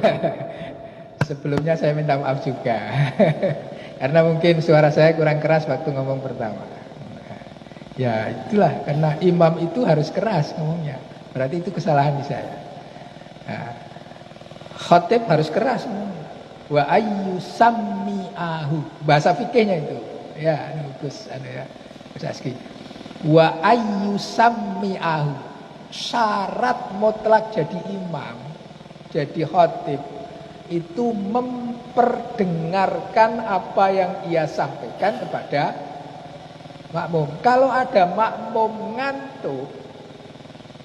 Sebelumnya saya minta maaf juga karena mungkin suara saya kurang keras waktu ngomong pertama. Ya itulah, karena imam itu harus keras ngomongnya, berarti itu kesalahan di saya. Khotib harus keras ngomongnya. Wa ayyusami'ahu, bahasa fikihnya itu ya, Gus ada ya, Gus Aski. Wa ayyusami'ahu, syarat mutlak jadi imam, jadi khotib itu memperdengarkan apa yang ia sampaikan kepada makmum. Kalau ada makmum ngantuk,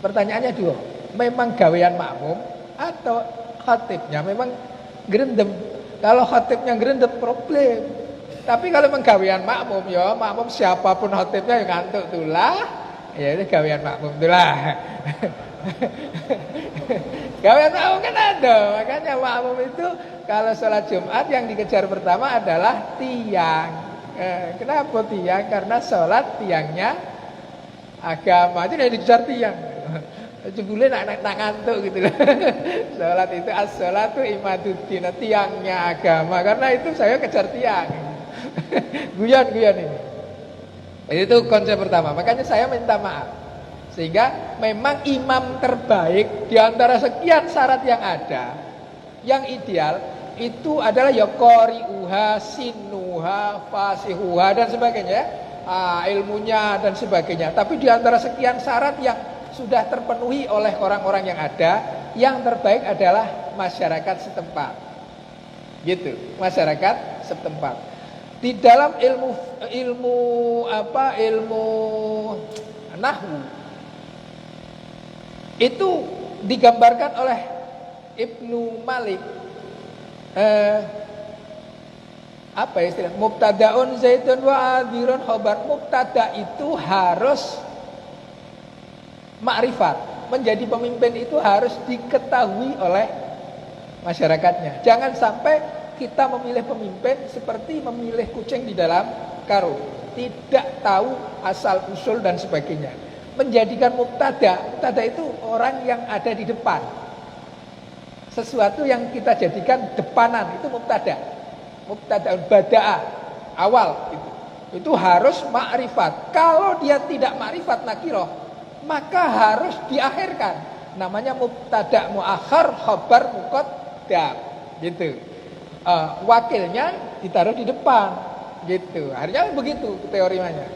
pertanyaannya dua, memang gawean makmum atau khotibnya memang gerendem. Kalau khotibnya gerendem problem. Tapi kalau menggawean makmum, ya makmum siapapun khotibnya yang ngantuk tulah, ya itu gawean makmum tulah. Gawean makmum kan ada, makanya makmum itu kalau sholat Jumat yang dikejar pertama adalah tiang. Kenapa tiang? Karena sholat tiangnya agama, itu yang dikejar tiang. Jebule nak ngantuk gitu loh. Sholat itu as-sholatu imaduddin, tiangnya agama. Karena itu saya kejar tiang. Guyon ini. Itu konsep pertama. Makanya saya minta maaf. Sehingga memang imam terbaik di antara sekian syarat yang ada, yang ideal itu adalah ya qori'uha, sinuha, fasihuha dan sebagainya. Ilmunya dan sebagainya. Tapi di antara sekian syarat yang sudah terpenuhi oleh orang-orang yang ada, yang terbaik adalah masyarakat setempat. Gitu, masyarakat setempat. Di dalam ilmu nahwu Itu digambarkan oleh Ibnu Malik, apa ya istilah, mubtadaun zaidun wa adhirun khobar. Mubtada itu harus makrifat, menjadi pemimpin itu harus diketahui oleh masyarakatnya. Jangan sampai kita memilih pemimpin seperti memilih kucing di dalam karung, tidak tahu asal usul dan sebagainya. Menjadikan mubtada itu orang yang ada di depan, sesuatu yang kita jadikan depanan, itu mubtada bada'a, awal. Itu harus makrifat. Kalau dia tidak makrifat nakiroh, maka harus diakhirkan, namanya mubtada muakhar khobar muqaddam gitu. Wakilnya ditaruh di depan gitu. Harusnya begitu teorinya.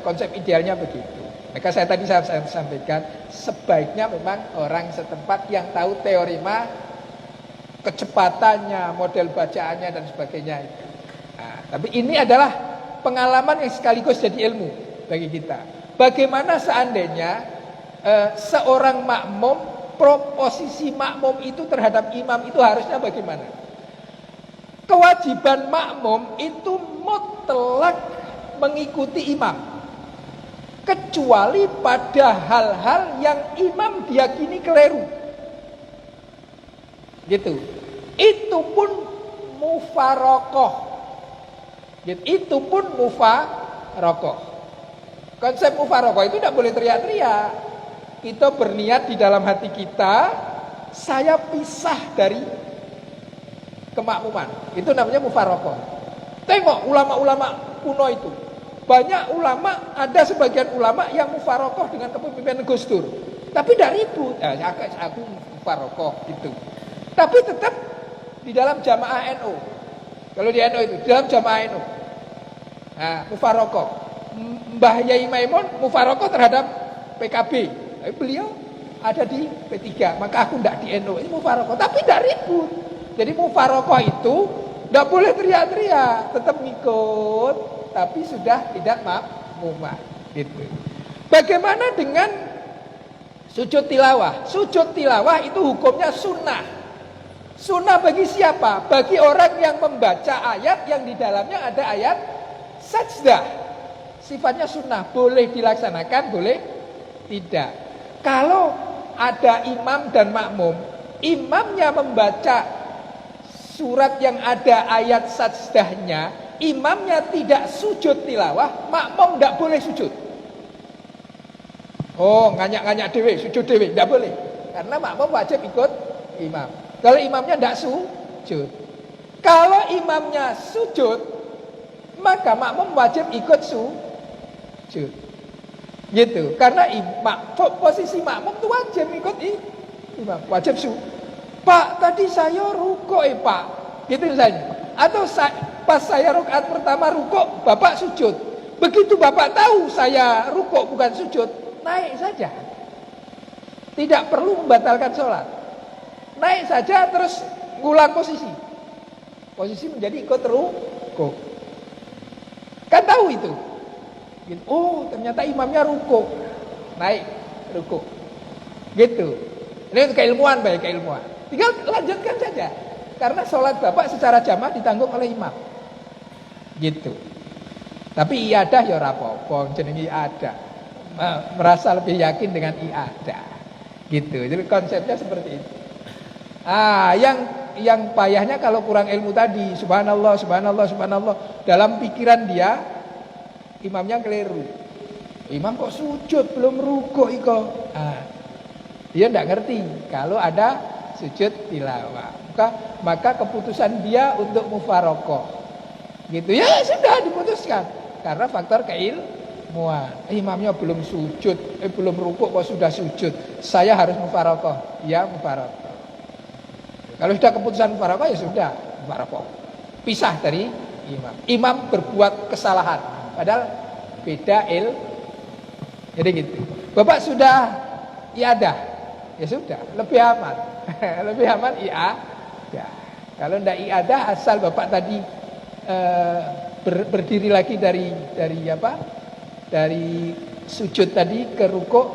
Konsep idealnya begitu. Maka saya tadi sampaikan, sebaiknya memang orang setempat yang tahu teorema, kecepatannya, model bacaannya dan sebagainya itu. Nah, tapi ini adalah pengalaman yang sekaligus jadi ilmu bagi kita. Bagaimana seandainya seorang makmum, posisi makmum itu terhadap imam itu harusnya bagaimana? Kewajiban makmum itu mutlak mengikuti imam, kecuali pada hal-hal yang imam diyakini keliru. Gitu. Itu pun mufarokoh. Gitu. Itu pun mufarokoh. Konsep mufarokoh itu tidak boleh teriak-teriak. Kita berniat di dalam hati kita, saya pisah dari kemakmuman. Itu namanya mufarokoh. Tengok ulama-ulama kuno itu. Banyak ulama, ada sebagian ulama yang mufarokoh dengan kepemimpinan Gus Dur. Tapi tidak ribut. Aku mufarokoh itu. Tapi tetap di dalam jamaah NU. Kalau di NU itu, di dalam jamaah NU. Nah, mufarokoh. Mbah Yai Maimun mufarokoh terhadap PKB. Tapi beliau ada di P3, maka aku tidak di NU. Ini mufarokoh. Tapi tidak ribut. Jadi mufarokoh itu tidak boleh teriak-teriak. Tetap ngikut. Tapi sudah tidak makmumah gitu. Bagaimana dengan sujud tilawah? Sujud tilawah itu hukumnya sunnah. Sunnah bagi siapa? Bagi orang yang membaca ayat yang di dalamnya ada ayat sajdah. Sifatnya sunnah, boleh dilaksanakan, boleh tidak. Kalau ada imam dan makmum, imamnya membaca surat yang ada ayat sajdahnya, imamnya tidak sujud tilawah, makmum tidak boleh sujud. Oh, nganyak-nganyak dewe, sujud dewe, tidak boleh. Karena makmum wajib ikut imam. Kalau imamnya tidak sujud. Kalau imamnya sujud, maka makmum wajib ikut sujud. Gitu. Karena posisi makmum itu wajib ikut imam, wajib sujud. Pak, tadi saya rukuk Pak. Gitu misalnya. Atau pas saya rakaat pertama rukuk, Bapak sujud. Begitu Bapak tahu saya rukuk bukan sujud, naik saja. Tidak perlu membatalkan sholat. Naik saja terus ngulang posisi. Posisi menjadi ikut rukuk. Kan tahu itu. Oh, ternyata imamnya rukuk. Naik rukuk. Gitu. Ini keilmuan, baik keilmuan. Tinggal lanjutkan saja. Karena sholat Bapak secara jamaah ditanggung oleh imam. Gitu. Tapi iadah ya ora apa-apa, jenenge iadah. Merasa lebih yakin dengan iadah. Gitu. Jadi konsepnya seperti itu. Yang payahnya kalau kurang ilmu tadi, subhanallah, subhanallah, subhanallah, dalam pikiran dia imamnya keliru. Imam kok sujud belum rukuk iko. Dia tidak ngerti kalau ada sujud tilawah. Maka keputusan dia untuk mufarokoh. Gitu ya, sudah diputuskan. Karena faktor keilmuan. Imamnya belum sujud, belum rukuk kok sudah sujud. Saya harus mufarokoh. Ya mufarokoh. Kalau sudah keputusan mufarokoh ya sudah mufarokoh. Pisah dari imam. Imam berbuat kesalahan. Padahal beda Jadi gitu. Bapak sudah iadah. Ya sudah, lebih aman. Lebih aman iadah. Kalau tidak iadah, asal Bapak tadi berdiri lagi dari sujud tadi ke rukuk,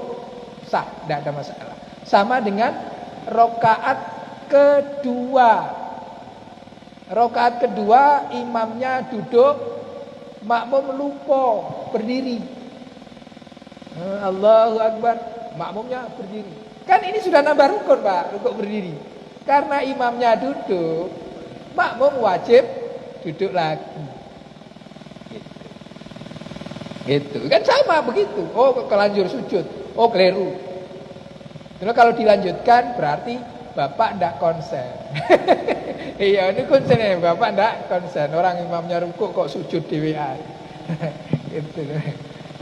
sah, tidak ada masalah. Sama dengan rokaat kedua. Rokaat kedua imamnya duduk, makmum lupa berdiri. Allahu Akbar, makmumnya berdiri. Kan ini sudah nambah rukun Pak, rukuk berdiri. Karena imamnya duduk, makmum wajib duduk lagi. Gitu. Kan sama begitu. Oh, kelanjur sujud. Oh, keliru. Terus kalau dilanjutkan berarti Bapak ndak konsen. Iya, ini konsennya Bapak ndak konsen. Orang imamnya rukuk kok sujud dhewean. Gitu.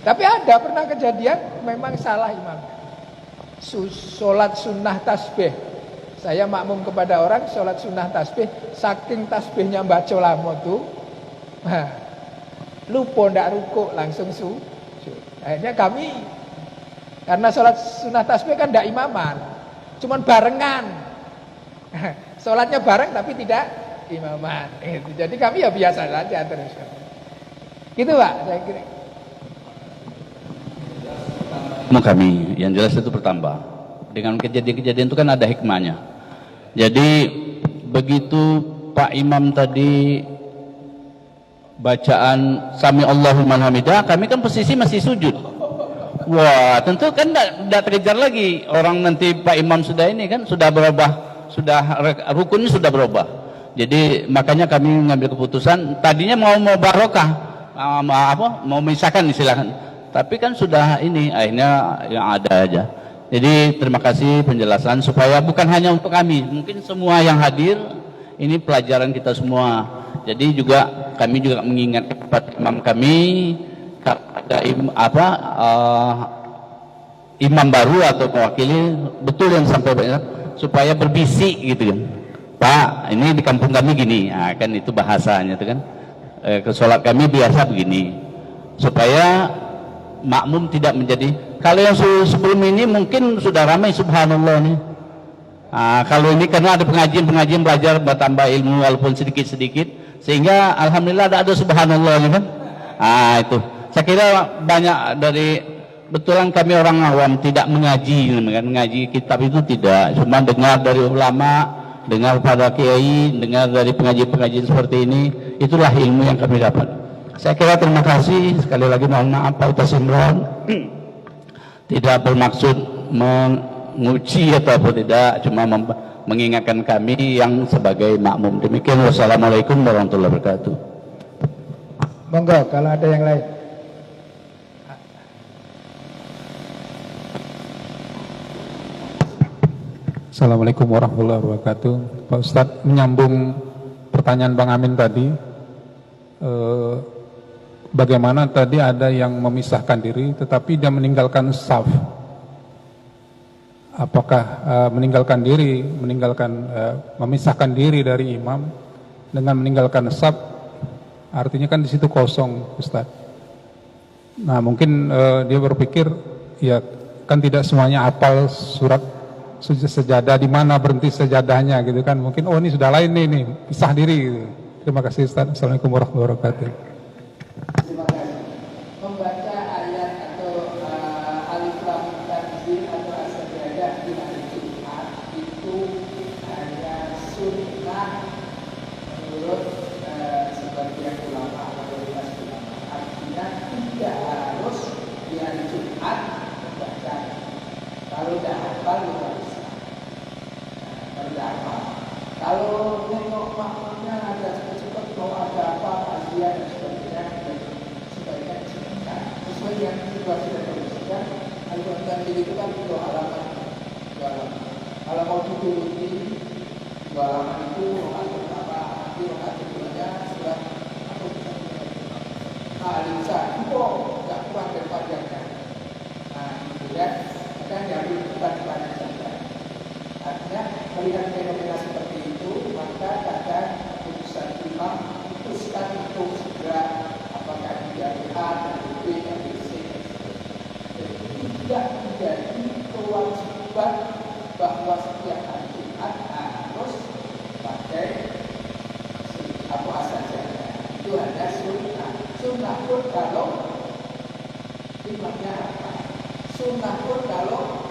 Tapi ada pernah kejadian memang salah imam. Salat sunnah tasbih. Saya makmum kepada orang salat sunnah tasbih, saking tasbihnya baca lama tuh. Lupa ndak rukuk langsung sujud. Akhirnya kami karena salat sunnah tasbih kan ndak imaman, cuman barengan. Salatnya bareng tapi tidak imaman. Jadi kami ya biasa saja terus. Gitu Pak, saya kira. Kami yang jelas itu bertambah. Dengan kejadian-kejadian itu kan ada hikmahnya. Jadi begitu Pak Imam tadi bacaan Sami Allahu liman hamidah, kami kan posisi masih sujud. Wah, tentu kan tidak terkejar lagi. Orang nanti Pak Imam sudah ini kan sudah berubah, sudah rukunnya sudah berubah. Jadi makanya kami mengambil keputusan. Tadinya mau barokah, mau memisahkan silakan. Tapi kan sudah ini akhirnya yang ada aja. Jadi terima kasih penjelasan supaya bukan hanya untuk kami, mungkin semua yang hadir ini pelajaran kita semua. Jadi juga kami juga mengingatkan kepada imam kami ada imam baru atau mewakili betul yang sampai banyak supaya berbisik gitu kan. Pak, ini di kampung kami gini. Nah, kan itu bahasanya itu kan. Ke sholat kami biasa begini. Supaya makmum tidak menjadi, kalau yang sebelum ini mungkin sudah ramai subhanallah nih. Kalau ini karena ada pengajian belajar bertambah ilmu walaupun sedikit-sedikit sehingga alhamdulillah ada subhanallah kan. Itu saya kira banyak dari betulan kami orang awam tidak mengaji kitab itu tidak, cuma dengar dari ulama, dengar pada kiai, dengar dari pengajian seperti ini, itulah ilmu yang kami dapat. Saya kira terima kasih sekali lagi, mohon maaf Pak Ustaz Imran tidak bermaksud menguji atau tidak, cuma mengingatkan kami yang sebagai makmum. Demikian, wassalamualaikum warahmatullahi wabarakatuh. Monggo kalau ada yang lain. Assalamualaikum warahmatullahi wabarakatuh. Pak Ustadz, menyambung pertanyaan Bang Amin tadi, bagaimana tadi ada yang memisahkan diri tetapi dia meninggalkan saf. Apakah memisahkan diri dari imam dengan meninggalkan saf, artinya kan di situ kosong, Ustadz. Nah, mungkin dia berpikir ya kan tidak semuanya hafal surat sejadah, di mana berhenti sejadahnya gitu kan. Mungkin oh ini sudah lain nih pisah diri gitu. Terima kasih Ustadz. Assalamualaikum warahmatullahi wabarakatuh. Terima kasih. Membaca ayat atau alif lam tanzil atau as-sajdah di hari Jumat itu hanya sunnah menurut sebagian ulama, mayoritas ulama. Artinya tidak harus di hari Jumat membaca. Kalau tidak hafal juga bisa. Kalau tidak hafal. Kalau nengok makmumnya ada cepat-cepat mau ada apa kajian dan sebagainya, sebaiknya disebutkan sesuai yang situasi dan kondisikan. Al-Quran itu kan 2 halaman. Kalau mau dituruti 2 halaman itu rokaat pertama, nanti rokaat keduanya sudah aku Alisa itu nggak kurang dari panjangnya. Nah, kemudian kan yang bukan banyak saja. Artinya melihat fenomena seperti itu, maka kadang putusan imam putuskan untuk segera apakah dia A dan B dan C. Jadi tidak menjadi kewajiban bahwa setiap hari Jumat harus pakai apa saja. Itu hanya sunnah. Sunnah pun kalau imamnya apa? Sunnah pun kalau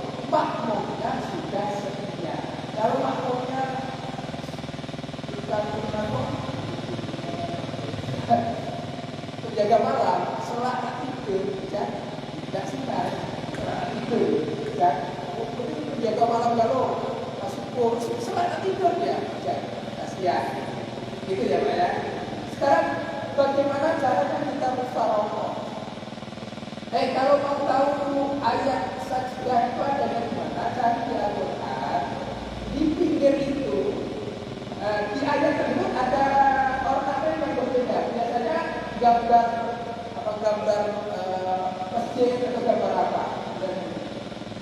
menjaga malam, sholat tidur, ya, tidak sunat, sholat tidur, ya, menjaga malam kalau masuk sholat tidur ya, kasihan, gitu ya Pak ya. Sekarang bagaimana caranya kita musyawarah? Kalau mau tahu ayat sajdah itu ada di mana, cari di Al-Quran. Di pinggir itu, di ayat tersebut ada ornamen yang berbeda. Biasanya gambar masjid atau gambar apa. Dan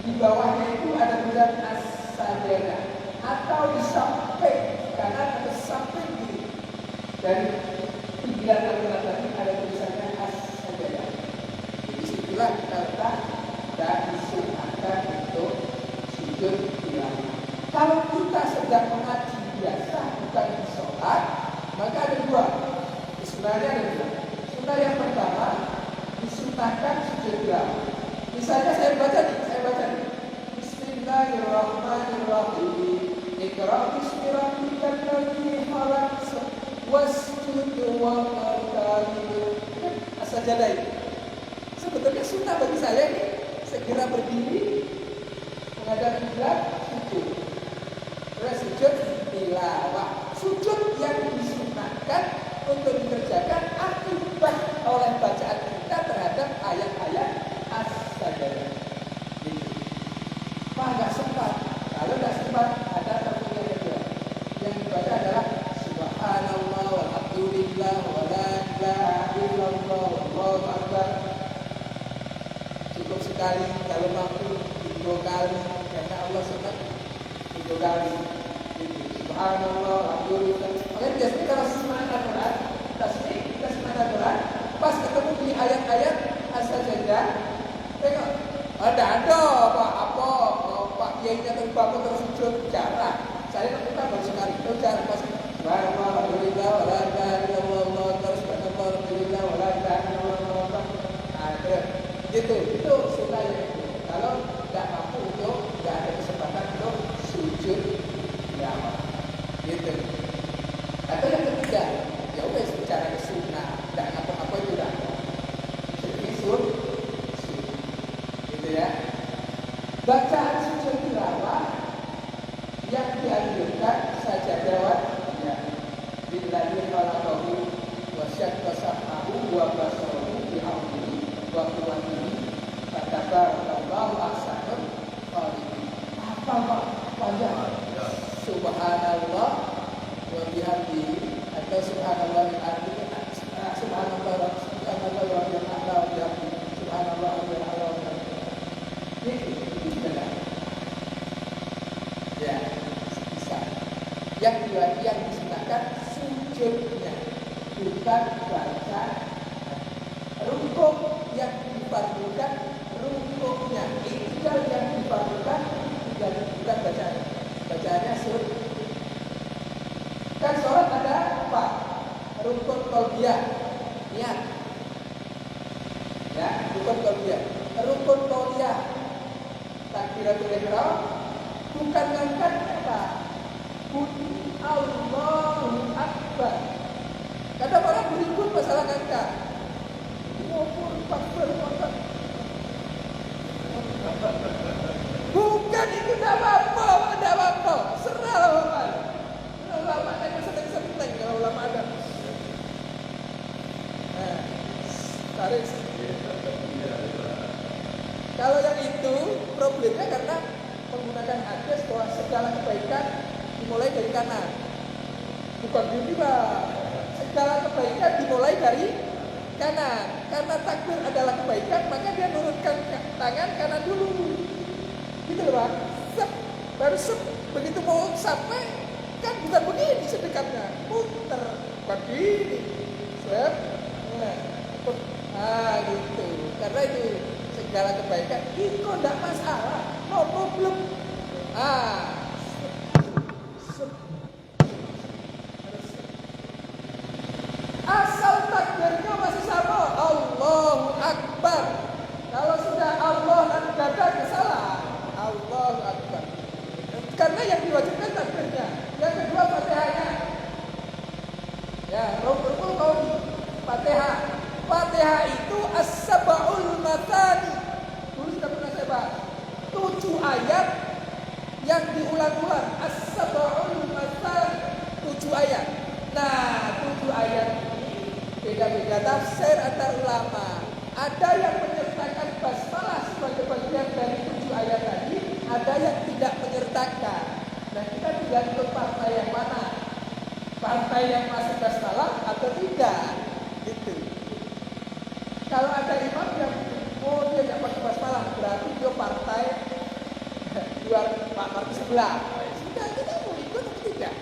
di bawahnya itu ada tulisan as-sajdah atau di samping kanan atau samping kiri. Dan pinggiran Al-Quran tadi ada tulisannya as-sajdah. Disitulah kita letak dan disunahkan untuk sujud tilawah. Kalau kita sedang mengaji biasa bukan di sholat, maka ada dua. Sebenarnya ada dua. Sunnah yang pertama disunahkan sujud tilawah. Misalnya saya baca nih. Bismillahirrahmanirrahim. Iqra bismi rabbikal ladzi khalaq wasjud warka'u. As-sajdah itu. Sebetulnya sunnah bagi saya ini segera berdiri menghadap kiblat, sujud. Terus sujud tilawah. Sujud yang disunnahkan untuk dikerjakan akibat oleh bacaan kita terhadap ayat-ayat as-sajdah. Gitu. Pak nggak sempat. Kalau nggak sempat ada terpunya kedua. Yang dibaca adalah Subhanallah walhamdulillah wala ilaha illallah wallahu akbar. Cukup sekali, kalau mampu 2 kali, karena Allah senang 3 kali. Subhanallah, alhamdulillah. Makanya biasanya kalau semangat Al-Quran, kita semangat Al-Quran, pas ketemu di ayat-ayat as-sajdah, tengok, ada Pak Kiainya atau Bapak terus sujud, jarang. Saya lakukan baru sekali, itu jarang pas. Subhanallah, alhamdulillah, wala ilaha illallah, terus subhanallah, alhamdulillah, wala ilaha illallah. Nah, itu sunnah yang itu. Kalau nggak mampu nggak ada kesempatan untuk sujud tilawah, gitu. Atau yang ketiga, ya udah secara sunnah, nggak apa-apa itu dah. Jadi gitu ya. Bacaan sujud tilawah yang dianjurkan saja jawab ya. Billahi falaqahu wa syaqqa sam'ahu wa basaruhu bihamdihi wa quwwatihi fatabarakallahu ahsanul khaliqin. Apa Pak? Panjang. Subhanallah wa bihamdihi atau subhanallah wa bihamdihi. Subhanallah wa bihamdihi. Subhanallah wa bihamdihi. Ini benar. Ya, bisa. Yang dua yang disunahkan sujudnya, bukan baca. Rukuk yang difardukan rukuknya, iktidal yang difardukan bukan bacaan. Bacaannya surut. Kan sholat ada apa? Rukun qauliyah, niat. Ya, rukun qauliyah. Rukun qauliyah, takbiratul ihram, bukan ngangkat apa? Allahu Akbar. Kadang orang berikut masalah ngangkat. Bukan itu tidak apa-apa. Serahlah Bapak. Ulama ada seneng-seneng kalau ulama ada. Nah, tarik. Kalau yang itu problemnya karena menggunakan hadis bahwa segala kebaikan dimulai dari kanan. Bukan gini Pak. Segala kebaikan dimulai dari kanan. Karena takbir adalah kebaikan, maka dia nurunkan tangan kanan dulu. Gitu loh Pak. Sep, baru sep. Begitu mau sampai, kan bukan begini sedekatnya. Puter. Begini. Sep. Nah, gitu. Karena itu segala kebaikan itu tidak masalah. No problem. Asal takbirnya masih sama, Allahu Akbar. Kalau sudah Allah dan dada salah, Allahu Akbar. Karena yang diwajibkan takbirnya. Yang kedua Fatihahnya. Ya, rukun qauli, Fatihah. Al-Fatihah itu as-sab'ul matani. Dulu sudah pernah saya bahas. 7 ayat yang diulang-ulang. As-sab'ul matani. 7 ayat. Nah, 7 ayat ini beda-beda tafsir antar ulama. Ada yang menyertakan basmalah sebagai bagian dari 7 ayat tadi, ada yang tidak menyertakan. Nah, kita tinggal ikut partai yang mana? Partai yang masih basmalah atau tidak? Gitu. Kalau ada imam yang dia tidak pakai basmalah, berarti dia partai luar partai sebelah. Sudah, kita mau ikut atau tidak?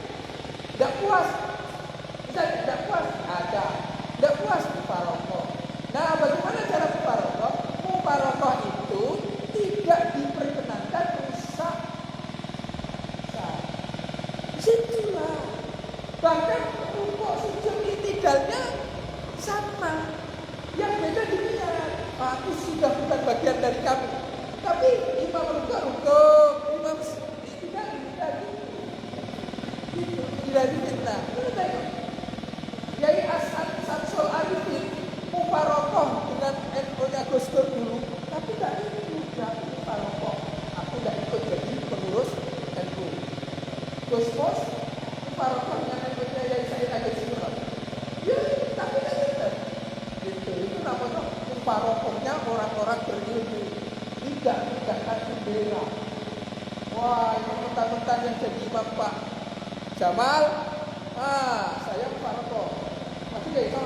Tidak puas, misalnya tidak puas, ada. Tidak puas, mufarokoh. Nah, bagaimana cara mufarokoh? Mufarokoh itu tidak diperkenankan rusak. Disitulah. Bahkan rukuk sujud itidalnya sama. Yang beda dilihat. Itu sudah bukan bagian dari kami. Tapi imam rukuk, imam itidal tidak difitnah. Yai As'ad Samsul Arifin mufarokoh dengan NU-nya Gus Dur dulu, tapi tidak ikut mufarokoh. Aku tidak ikut jadi pengurus NU. Gus Mus mufarokoh dengan NU-nya Yai Said Agil Sirot. Ya, tapi tidak ikut. Gitu. Itu namanya mufarokohnya orang-orang berilmu. Tidak akan bendera. Wah, ini mentang-mentang yang jadi imam Pak Jamal, saya mufarokoh. Tapi ya itu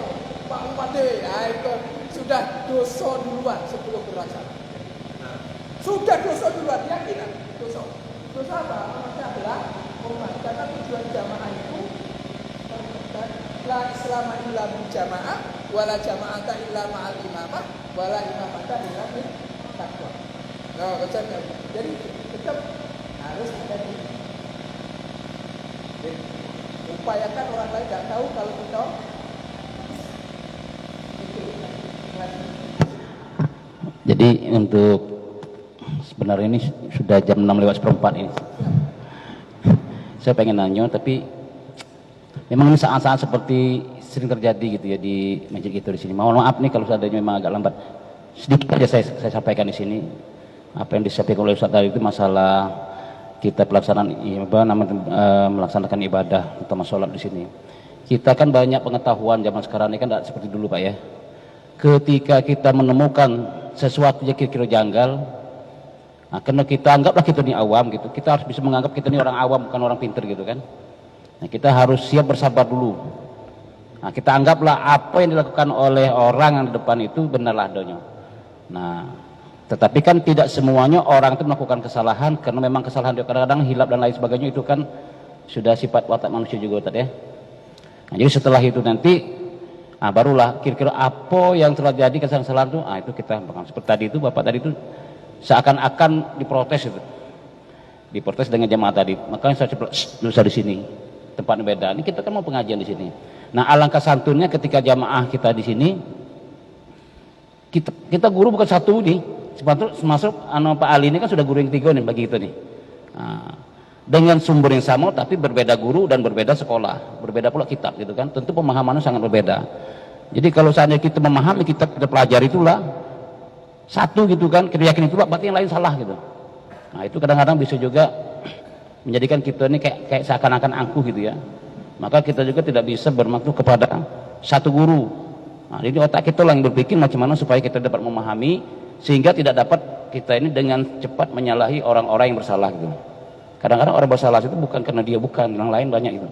Pak Umade, itu sudah dosa duluan sebelum berwacana. Sudah dosa duluan, yakin dosa. Dosa apa? Namanya adalah umat. Karena tujuan jamaah itu la islama illa bil jamaah, wala jama'ata illa ma'al imamah, wala imamata illa bil taqwa. Nah, jadi tetap harus ada di upayakan orang lain tidak tahu kalau kita Jadi untuk sebenarnya ini sudah jam 6:04 ini. Saya pengen nanya, tapi memang ini saat-saat seperti sering terjadi gitu ya di masjid itu di sini. Mohon maaf nih kalau seadanya memang agak lambat. Sedikit aja saya sampaikan di sini. Apa yang disampaikan oleh Ustaz tadi itu masalah kita melaksanakan ibadah utama sholat di sini. Kita kan banyak pengetahuan zaman sekarang ini kan tidak seperti dulu Pak ya. Ketika kita menemukan sesuatu yang kira-kira janggal, nah, karena kita anggaplah kita ini awam gitu, kita harus bisa menganggap kita ini orang awam bukan orang pintar gitu kan. Nah, kita harus siap bersabar dulu. Nah, kita anggaplah apa yang dilakukan oleh orang yang di depan itu benarlah adanya. Nah, tetapi kan tidak semuanya orang itu melakukan kesalahan, karena memang kesalahan dia kadang-kadang hilap dan lain sebagainya, itu kan sudah sifat watak manusia juga tadi ya. Nah, jadi setelah itu nanti barulah kira-kira apa yang terjadi kesalahan-kesalahan itu kita bakal seperti tadi itu Bapak tadi itu seakan-akan diprotes itu. Diprotes dengan jamaah tadi. Makanya saya coba usah di sini. Tempatnya beda. Ini kita kan mau pengajian di sini. Nah, alangkah santunnya ketika jamaah kita di sini, kita guru bukan satu nih. Termasuk Pak Ali ini kan sudah guru yang 3 nih bagi kita nih. Nah, dengan sumber yang sama tapi berbeda guru dan berbeda sekolah, berbeda pula kitab gitu kan. Tentu pemahamannya sangat berbeda. Jadi kalau seandainya kita memahami kitab kita pelajari itulah satu gitu kan, kita yakin itulah berarti yang lain salah gitu. Nah, itu kadang-kadang bisa juga menjadikan kita ini kayak seakan-akan angkuh gitu ya. Maka kita juga tidak bisa bermantu kepada satu guru. Nah, jadi otak kita lah yang berpikir macam mana supaya kita dapat memahami sehingga tidak dapat kita ini dengan cepat menyalahi orang-orang yang bersalah gitu. Kadang-kadang orang bersalah itu bukan karena dia, bukan yang lain banyak itu.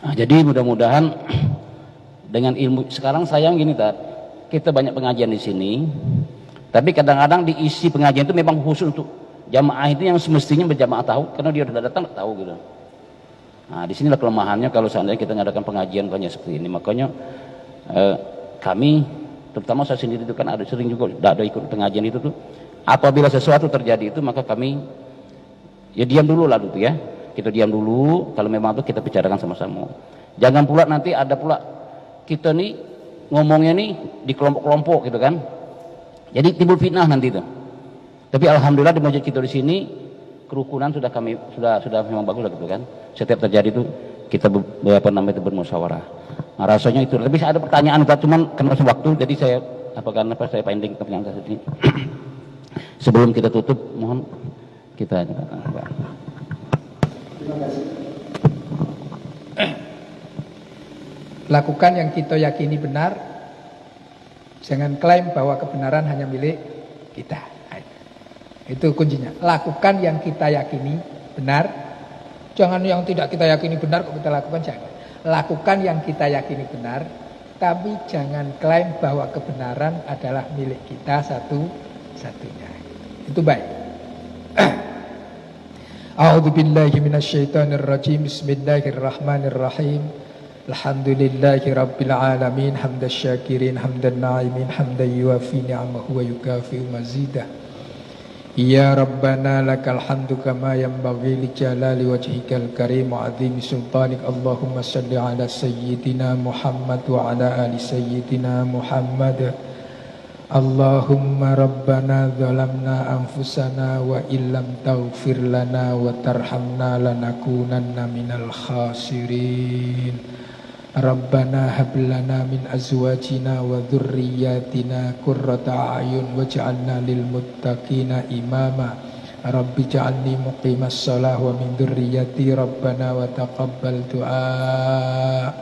Nah, jadi mudah-mudahan dengan ilmu sekarang sayang gini kita banyak pengajian di sini, tapi kadang-kadang diisi pengajian itu memang khusus untuk jamaah itu yang semestinya berjamaah tahu, karena dia sudah datang tahu gitu. Nah, di sinilah kelemahannya kalau seandainya kita mengadakan pengajian banyak seperti ini. Makanya kami, terutama saya sendiri itu kan ada sering juga ada ikut pengajian itu tuh. Apabila sesuatu terjadi itu maka kami ya diam dulu lah gitu ya. Kita diam dulu, kalau memang itu kita bicarakan sama-sama. Jangan pula nanti ada pula kita nih ngomongnya nih di kelompok-kelompok gitu kan. Jadi timbul fitnah nanti itu. Tapi alhamdulillah di masjid kita di sini kerukunan sudah memang bagus lah gitu kan. Setiap terjadi itu kita bermusyawarah. Nah, rasanya itu. Tapi ada pertanyaan, cuman karena waktu, jadi saya saya pending pertanyaan saya ini. Sebelum kita tutup, mohon kita. Terima kasih. Lakukan yang kita yakini benar. Jangan klaim bahwa kebenaran hanya milik kita. Itu kuncinya. Lakukan yang kita yakini benar. Jangan yang tidak kita yakini benar kok kita lakukan, jangan. Lakukan yang kita yakini benar, tapi jangan klaim bahwa kebenaran adalah milik kita satu-satunya. Itu baik. A'udzu billahi minasyaitonir rajim. Bismillahirrahmanirrahim. Alhamdulillahi rabbil alamin, hamdan syakirin, hamdan na'imin, hamdan yuafi ni'amahu wa yukafi'u mazidah. Ya Rabbana lakal hamdu kama yanbaghi li jalali wajhikal karim wa 'azimi sultanik. Allahumma shalli ala sayyidina Muhammad wa ala ali sayyidina Muhammad. Allahumma rabbana zalamna anfusana wa illam taghfir lana wa tarhamna lanakunanna minal khasirin. Rabbana hab lana min azwajina wa dhurriyyatina qurrata a'yun waj'alna lil muttaqina imama. Rabbi ja'alni muqimas shalah wa min dhurriyyati rabbana wa taqabbal du'a.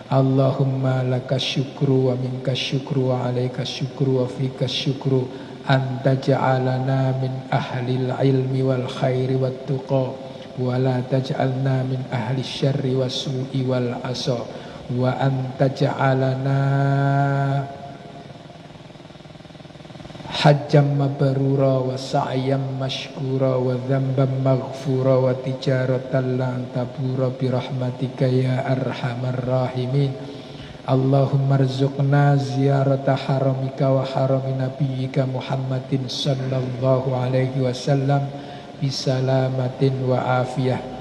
Allahumma lakas syukru wa minkas syukru wa alaikas syukru wa fikas syukru anta ja'alana min ahlil ilmi wal khairi wat tuqa wa la taj'alna min ahli syarri was su'i wal asa wa anta ja'alana hajjam mabrura wa sa'yam mashkura wa dhanban maghfura wa tijaratan lan tabura bi rahmatika ya arhamar rahimin. Allahumma rzuqna ziyarata haramika wa harami nabiyyika Muhammadin sallallahu alaihi wasallam bisalamatin wa afiyah.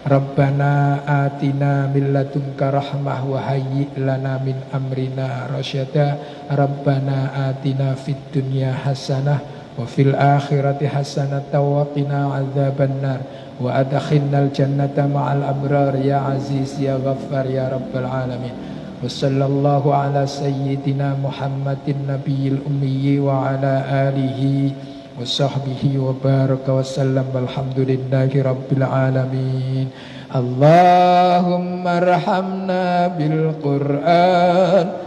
Rabbana atina min ladunka rahmah wa hayyi' lana min amrina rasyada. Rabbana atina fid dunya hasanah wa fil akhirati hasanah wa qina adzabannar wa adkhilnal jannata ma'al abrar ya aziz ya ghaffar ya rabbal alamin. Wa sallallahu ala sayyidina Muhammadin nabiyil ummi wa ala alihi wa sahbihi wa baraka wa sallam. Alhamdulillahi rabbil alamin. Allahumma arhamna bil Qur'an